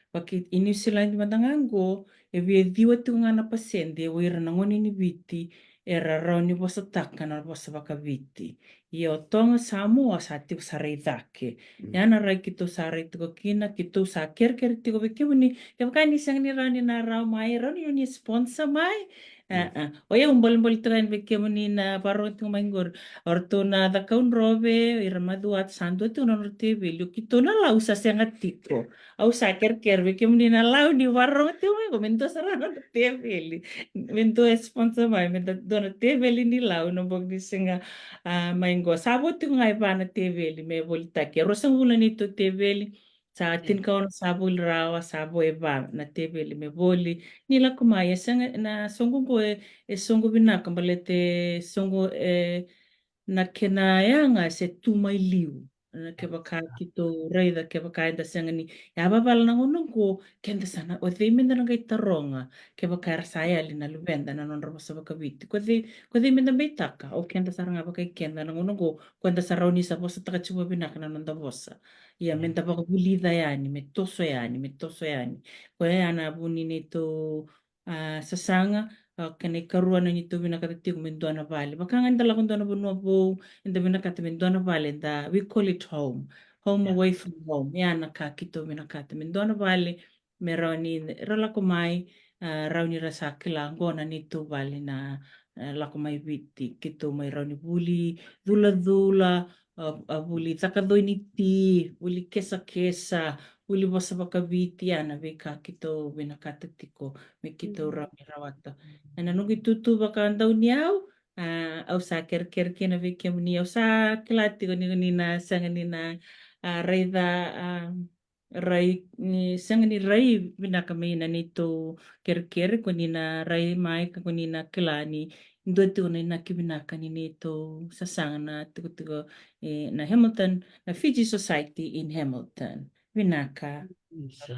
Waki i New Zealand matangango, e via diwa tu ngana pasende, oira na ngoni ni viti, era rau ni bosa taka na bosa waka viti. I o tonga Samoa sa tiku sa rei dhake. Yana rai ki tu sa rei tuko kina, ki tu sa ker tiko vikimu ni, ke waka ni sang ni rau ni na rau mai, rau ni sponsor mai. Oia umbol tukan vikimu ni na paro tu maingur. Orto na dakaun robe, ira maduat sandu tu na rote velio, ki tu na lau sa sianga tiko. Au saker kerve que menina lau ni warro te me comento sarana te veli. Mento sponsor mai mento dona te veli ni lau no bog ni singa maingo sabo tu ngai pana te veli me volta ke rosa ngula ni to te veli sa tin ka on sabo rawa sabo e va na te veli me voli ni la kuma ya sanga na songo go e songo bina kambale te songo na kena yanga se tu mai liu na ke baka kito reida ke baka enda sanga ni ya babal na ngono ko kenda sana o te menda na kai taronga ke baka saya li na luvenda na non robo sa baka viti ko te menda mai taka o kenda saranga baka kenda na ngono ko kwenda saroni sa bosa taka chuba binaka na non da bosa ya menda baka bulida yani me toso yani ko ya na buni ni to sasanga kene karua na nito binaka tatigo mendona vale baka nganda la kondona bonua bo inda binaka mendona vale da we call it home home Yeah. away from home ya na ka kito binaka mendona vale me rauni rala ko mai rauni rasa kila ngona nito vale na la ko mai viti kito mai rauni buli dula dula buli takadoi ni ti buli kesa kesa buli bosa baka viti ana veka kito binaka tatiko me kito rauni rawata ana nungi tutu baka andau niau au sa ker kena veke muni au sa kelati ni na sanga ni na raida rai ni sanga ni rai bina kami na nito ker ko ni na rai mai ko ni na kelani ndo tu ni na kibina kani nito sasanga na tuku na Hamilton na Fiji Society in Hamilton binaka. Isa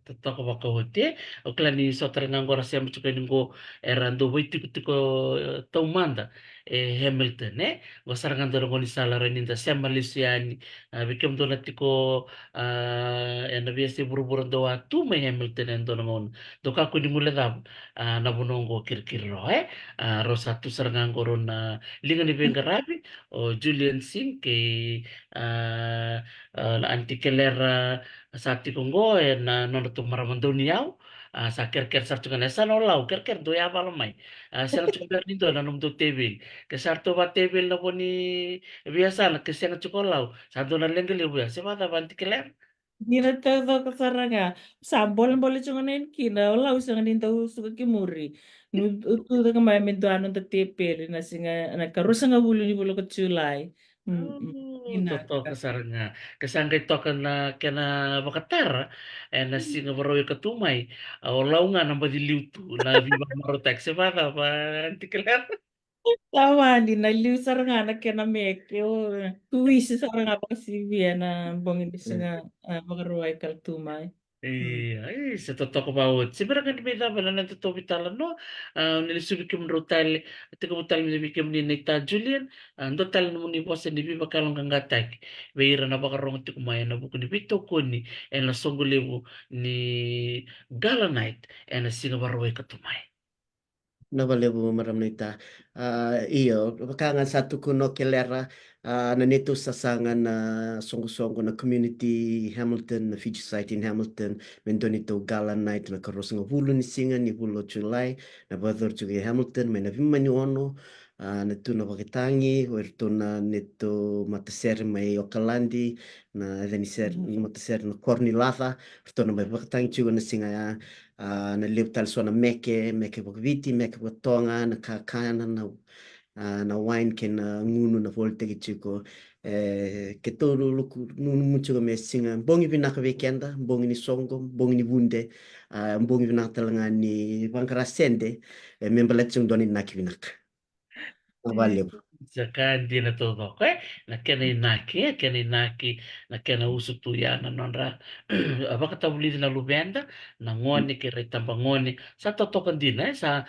totoko baka hote o klani sotra ngangora siam chuka ningo erando boiti kutiko tau manda Hamilton go sarangan doro ngoni salara ninda siam Malaysiani bikem dona tiko ena biasa buru-buru do atu me Hamilton en dona ngon do ka kuni mule dab na bonongo kir ro ro satu sarangan goro na linga ni bengarabi o Julian Singh ke la antikelera sati konggo na nono tu maramandoni yao sa ker sartu kana sa no lau ker do ya balo mai sa na chuko ni do na nom do tebel ke sartu ba tebel na boni biasa na ke sa chuko lau sa do na lengel bu ya se ba da banti keler Nina tahu kasaranga sambol boleh cuma nen kina olah usang nin tahu suka kimuri nu tu tak kemai mentu anu tak tepel na singa na karusa nga bulu ni bulu keculai ina toto kasaranga kesangga toka na kena bakatara na singa baro katumai o lau nga na badiliutu na viva marotek se ba da banti keler tawa di na liu saranga na kena meke o tuis saranga apa si na bongin di singa bakaruai kaltumai. Iya, se totoo baut. Sebenarnya kan beda bala na totoo bitala no. Nilisubi kim rotal, tiko butal mi bikim ni nita Julian, ando tal mo ni boss ni biba kalong kang gatak. Beira na baka rong tiko maya na buku ni bito ko ni en la songo lebu ni Gala Night en la singa barway katumay. Na valeu maramnita. Iyo, kangan satu kuno kelera na nito sasangan na songo-songo na community Hamilton, na Fiji site in Hamilton, mendo nito gala night na karos nga hulo ni singa ni hulo July, na bador juga Hamilton, may na vimani ono, na tu na wakitangi, werto na nito mataser may Okalandi, na edani ser mataser na Kornilatha, werto na may wakitangi juga na singa na leu tal sona meke bok viti meke bok tonga na kakana na na wine kena ngunu na volte kichiko ke tolu luku nunu mucho me singa bongi binaka weekenda bongi ni songo bongi ni bunde bongi binaka talanga ni bankara sende membala chung doni naki binaka valeu Zakandi na todo ko na kena inaki na kena usu tu ya na nonra apa kata buli na lubenda na ngoni ke retamba ngoni sa totokan din sa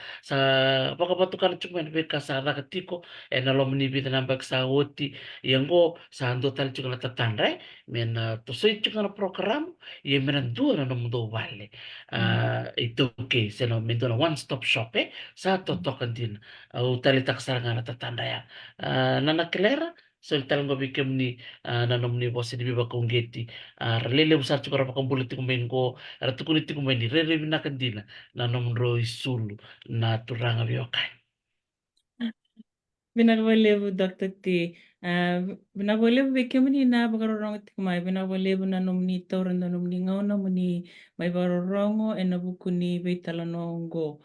baka batukan cuma be kasara ketiko na lo meni bita nambak sa oti yang go sa ando tal cuma na tatandra men to so cuma na program ye men dua na mundo vale itu ke se no mendo na one stop shop sa totokan din au tali taksara ngana tatandra ya nana kelera so tal ngo bikem ni nanom ni bosi di biba kongeti relele besar cukur apa kambulit ti kumengo ratu kulit ti kumeni rere bina kendina nanom ro isulu na turanga biokai Binagwalevu Dr. T. Binagwalevu bekemuni na bagarorong tikmay. Binagwalevu na nomni tauran na nomni ngaw na muni may barorongo e nabukuni betalanongo.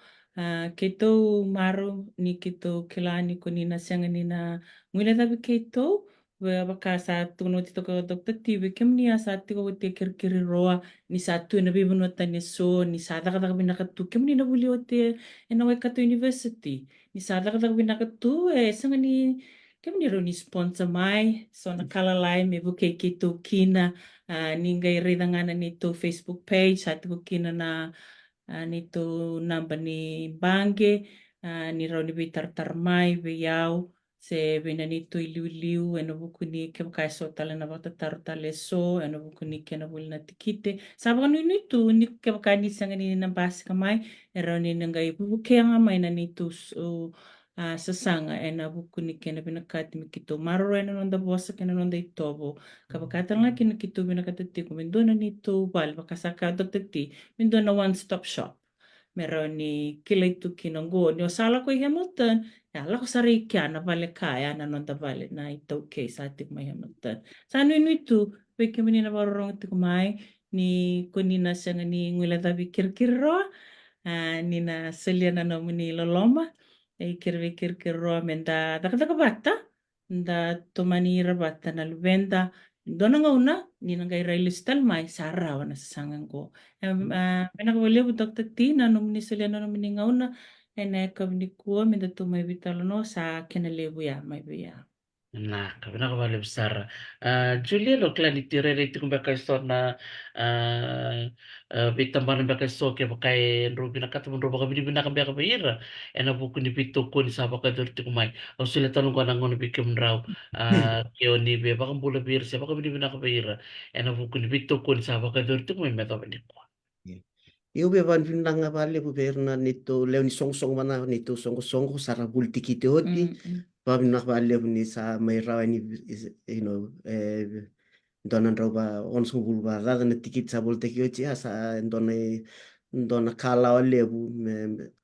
Keto maru ni keto kilani ko ni na siyang ni na ngwila tabi keto. Baka sa tuno tito ko Dr. T. Bekemuni sa tiko ko te kirkiri roa ni sa tu na bibunutan ni so ni sa dakadaka binakatu. Kemuni na buli o te enaway kato university. Ni sadaka binakatu sanga ni kem ni roni sponsor mai so nakala lai me buke kitu kina ninga iridangana nito Facebook page hati kina na nito namba ni bange ni roni bitar mai be yau se bina nito iliu eno buku ni kem kai so tala na bata taru tale so eno buku ni kena buli na tikite sabang ni nito ni kem kai ni sanga ni nambasi kamai eroni nanga ibu buke anga mai na nito so sasanga e na buku ni kena binakati mi kito maroro e na nonda bosa kena nonda itobo kapakata nga kina kito binakatati ko mindona nito bal bakasaka dotati mindona one stop shop meron ni kilay tu kinanggo ni osala ko Hamilton ya la ko sari kya na vale kaya na nonda vale na ito okay sa atik may Hamilton sa ano ito peke mini na barorong ito kumay ni kunina siya nga ni ngula dabi kirkiro ni na selya na naman ni loloma ikir roa menda daka bata nda tomanira bata na lubenda dona nga una ni nang listal mai sarawa na sasangan ko pinakawali po Dr. T na numini sila na numini nga una ene kabni kuwa menda tumay bitalo no sa kinalebu ya may biya nah kabina ka bale besar Julia lo klan itirere itu kumbaka iso na bitamban baka iso ke bakai rubi na katu rubi ka bini ka baka bayira ena buku ni pito ko ni saba ka dorti kumai o sila tanong ko nangon bikim raw kyo ni be baka bula bir siya baka bini ka bayira ena buku ni pito ko ni saba ka dorti kumai meta bini ko eu be van vinanga vale governa nito leo ni song mana nito song sara bulti kite hoti pa vinnak vale ni sa may rawa ni you know dona roba ons ngulba dada na tikit sa volte ki ochi asa dona kala o lebu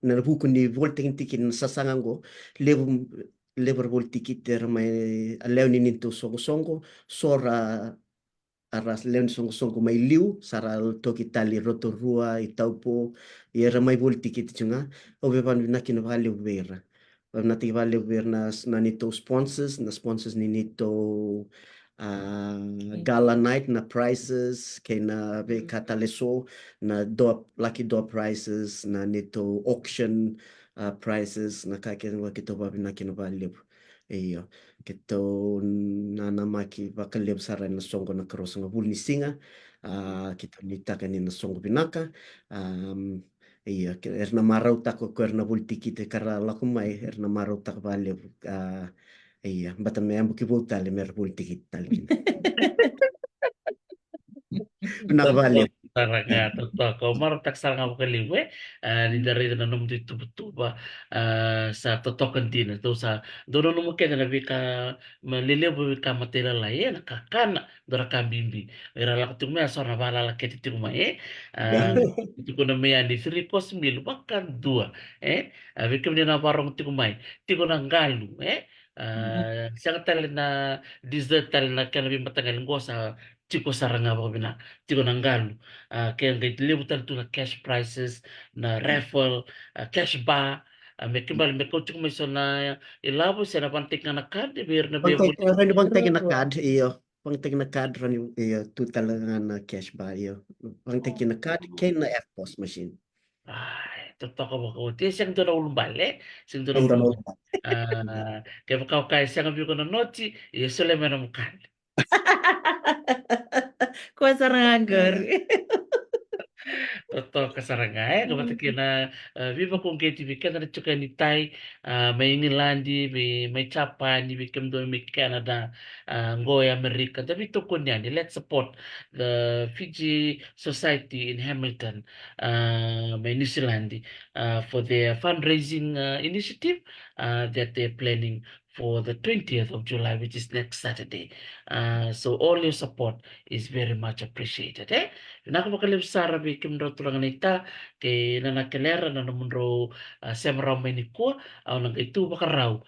na buku ni volte kin tikit na sasangango lebu leber volte tikit ter mai leo ni nintu songo sora aras leon songo mai liu saral toki tali roto rua i taupo i era mai volte tikit chunga o be van nakin vale vera nati vale ver na nito sponsors na sponsors ni nito gala night na prizes kay na be kataleso na lucky door prizes na nito auction prizes na kakin wa kito ba na kinabalib iyo kito na maki bakalib sara na songo na cross nga bul ni singa kito nita kanin na songo binaka iya erna marau tako ko erna bul tikite kara lakumai erna marau tak balib iya bata me ambu ki voltale mer bul tikit talkin Nakabaliw. Talaga, totoo. Kung marunong sa nga makaliwe, ni dari na nung dito tuba sa totokan din ito sa doon nung mukha na nabi ka maliliw ka matira laye nakakana dora ka bimbi. Ira la kutung mea so na bala la keti tung mae. Ito ko na mea ni 3 course meal makan dua. Abi kam na barong tung mai. Tiko na galu siya tal na dessert tal na kanabi matagal ngo sa Chico Saranga bina Chico Nangalu kaya nga libutan to na cash prizes na raffle cash bar me kimbal me coach mo so na ilabo sa na pantik na nakad bir na be Pang na card, iyo. Pang na card, iyo. Total na cash ba, iyo. Pang na card, kaya na F-POS machine. Ay, totoo ba ko? Ti siyang doon ulong bale, siyang doon Ang ulong doon. kaya kau kaya siyang abi ko na noti, yeso le meron kan. Kuha sa rangagar. Totoo kasarangay, kapag na viva kung kaya tibi ka na tsuka ni Tay, may Nilandi, may Japan, ibikim doon may Canada, Ngoy, Amerika, tapi tukun yan, let's support the Fiji Society in Hamilton, may New Zealand, for their fundraising initiative that they're planning for the 20th of July, which is next Saturday. So all your support is very much appreciated. Nakapakalib sa Arabi kim ro tulang nita kay nanakelera na naman ro semra may ni ko aw nang itu bakaraw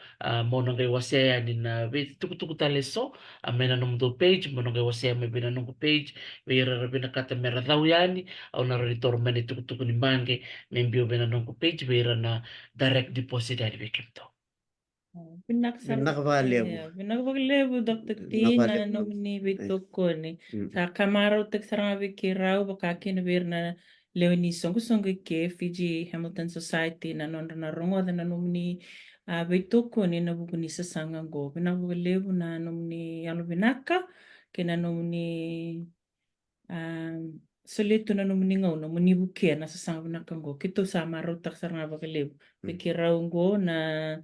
mo nang kay wasaya ni na tukutuku taleso may nanong do page mo nang kay wasaya may binanong ko page may rabi nakata mera daw yani aw na ritor man tukutuku ni mangke may bio binanong ko page may na direct deposit ay bikim to. Pinakapaglevo Dr. T na nomini bitoko ni sa kamaro tek sarang vikirao bakaki na bir na leoni songo songo ke Fiji Hamilton Society na non na rongo na nomini bitoko ni na buguni sa sangango pinakapaglevo na nomini alubinaka kina nomini solito na nomini ngau no muni bukia na sa sangango go kito sa maro tek sarang bakalevo vikirao go na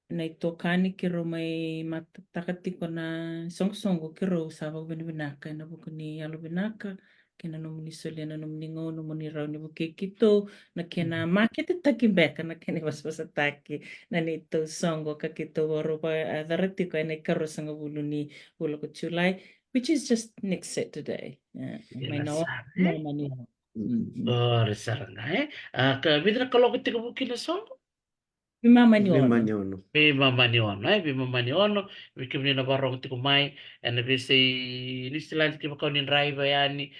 naitokani kiro may matakati ko na song-songo kiro sa binaka na buko ni alo binaka kina no muni soli na no muni ngo no muni raw ni buke kito na kina makete taki beka na kini was ataki na nito songo ka kito waro pa darati ko na karo sanga bulu ni bulo ko July, which is just next Saturday. May no money. Oh, sarang ka bidra kalau ketika bukin songo Mama ni Manyono. Bima maniono, wikimni na barong tiku mai, and we say, Nistilan kima kau ni raiva yani,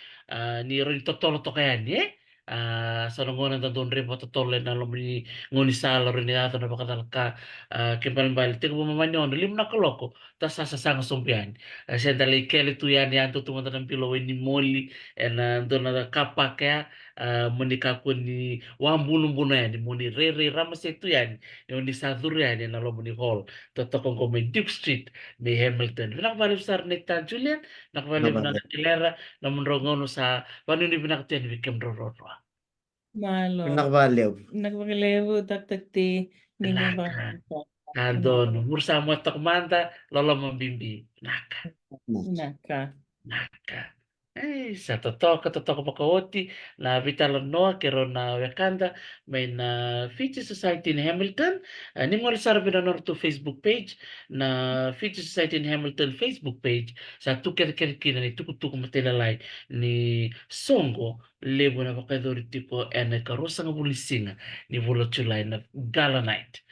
ni rin totolo to kayani, sa ngona da don ribo totolo na lomni ngoni sala rin ato na bakatalka, kimpal bali tiku maniono, lim na kaloko, tas sa sang sumpian. Siya dali keli tu yani anto tumata ng pilo ni moli, and don na kapa kaya, menikah ko ni wambulong-buno yan, muni re ramas itu yan, yung ni Sadhur yan, yung nalo ni Hall, totoo ko may Duke Street, may Hamilton. Nakabalib sa Arnita Julian, nakabalib na Kilera, namun rongono sa, paano ni binaktiyan, Wikim Rororo. Malo. Nakabalew. Nakabalew, taktakti, Naka. Andon, mursa mo takmanda, lolo mambimbi. Naka. Sa totoo pa kaoti na Vital Noa kero na Wakanda may na Fiji Society in Hamilton ni mo sarbi na to Facebook page na Fiji Society in Hamilton Facebook page sa tuker kina ni tukutuku matelalay ni Songo lebo na bakadori tipo ene karosa nga bulisinga ni Volo Chulay na Gala Night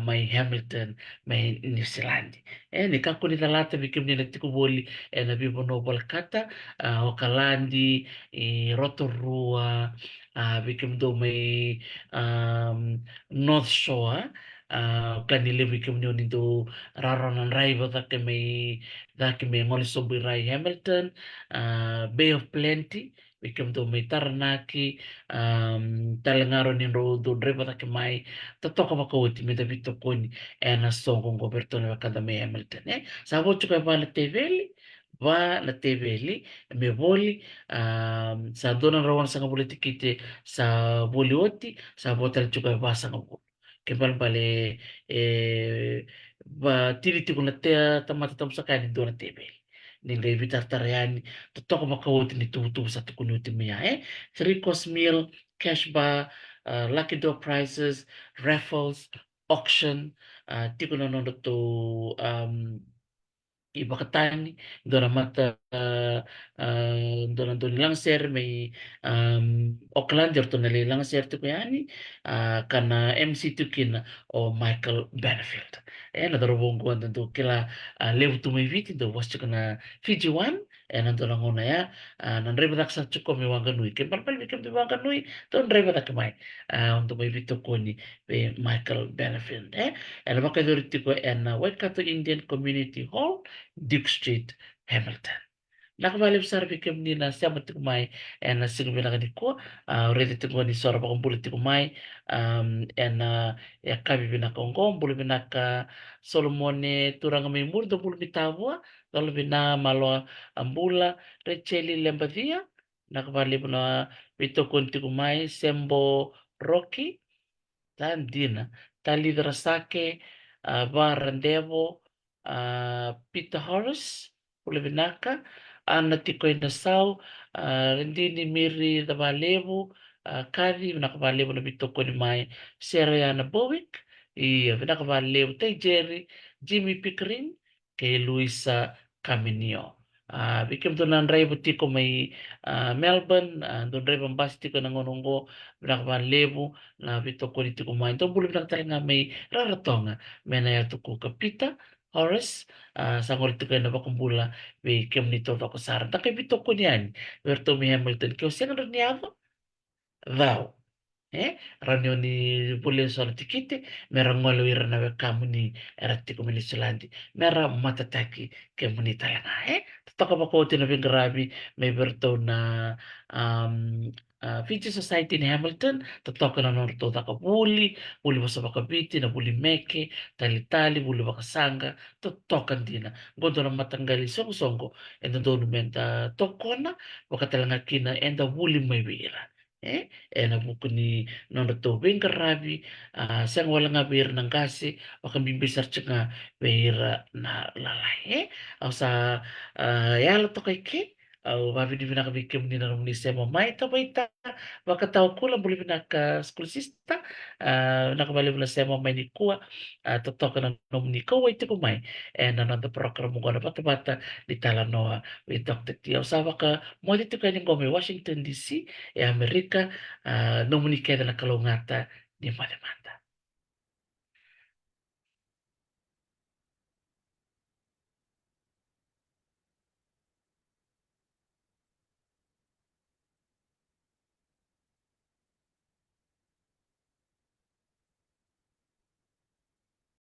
may Hamilton may New Zealand ni kako ni talata bikim ni nagtikuboli na bibo nobel kata Hokalandi, Rotorua, bikim do may North Shore, kanila bikim nyo nito Raranan River dake may Ngolisobi Rai Hamilton, Bay of Plenty, bikim do may Taranaki, Talangaro ni Rodo River dake may tatoka makawiti may dabito ko ni songkong goberto na wakanda may Hamilton. Sabo chuka pa na teveli, va la TV me voli sa dona rawan sa ngabuliti kite sa bolioti sa botel juga va sa ngabul kebal bale ba tiliti ko na te tamata tam sa kanin dona TV ningay bitar tarayani totok makawuti ni tutu sa tukunuti miya three course meal cash bar lucky draw prizes raffles auction tiko na nono to iba katani dona mata dona doni langser may Auckland jorto na langser to kayani kana MC to kina o Michael Benefield na darubong ko to kila lew to may viti do was to kana Fiji 1 nanto na ngona ya nandre batak sa chuko mi wanga nui kem palpal mi kem mi wanga nui to ndre batak mai untuk mai vito koni be Michael Benefit maka doriti ko Waikato Indian Community Hall, Duke Street, Hamilton. Nakabali besar bikem ni na siya mati kumai sino bilang ni ko ready to go ni sora pa kumpuli ti kumai ya kami binakongko bulu binaka Solomone turang may murdo bulu bitawwa lalu bina malo ambula receli lembadia nakabali na bito kunti kumai Sembo Rocky Tandina, Talidra Sake, Varandevo, Peter Horace, Ulevinaka, Ana Tikoy Nasau, Rendini Miri da Valevo, Kari, Vinakavalevo na Bitoko ni Mai, Seriana Bowick, e Vinakavalevo, Tay Jerry, Jimmy Pickering, kay Luisa Caminio. Bikim to nan ray butiko may Melbourne, doon ray bambas tiko nangonongo, Vinakavalevo, na vito ko dito kumain. Ito bulim lang talaga may raratonga. May na yato ko kapita, Horace, sa ngol ito kayo na bakumbula, may kem nito ako saran. Takay vito ko niyan. Werto mi Hamilton. Kaya siya nga niya ako? Thou. Ranyo ni pulen sono tikite, mera ngolo ira na kamu ni erati ko milisulandi. Mera matataki ke munita lang Tataka ba ko tinabing grabe may berto na um, Fiji Society ni Hamilton, tataka na nung to taka buli ba sa bakabiti na buli meke, tali-tali, buli ba kasanga, tatokan din na. Gondo na matanggali songo-songo, and doon menta tokona, baka talaga kina, and the buli may wira. Na buku ni nono to bengkar rabi sang wala nga bir ng kasi o kami bisar nga bira na lalay au sa yalo to kay ke au babi di binakabikim ni na ni sema mai ta baita baka tao kula buli binaka skulisista nakabali na sema mai ni kuwa totok na nom ni ko wait ko mai another program mo na bata di talanoa with Dr. Tio sa baka mo dito kanyang gome Washington DC Amerika nomuni kaya na kalungata ni Madamata.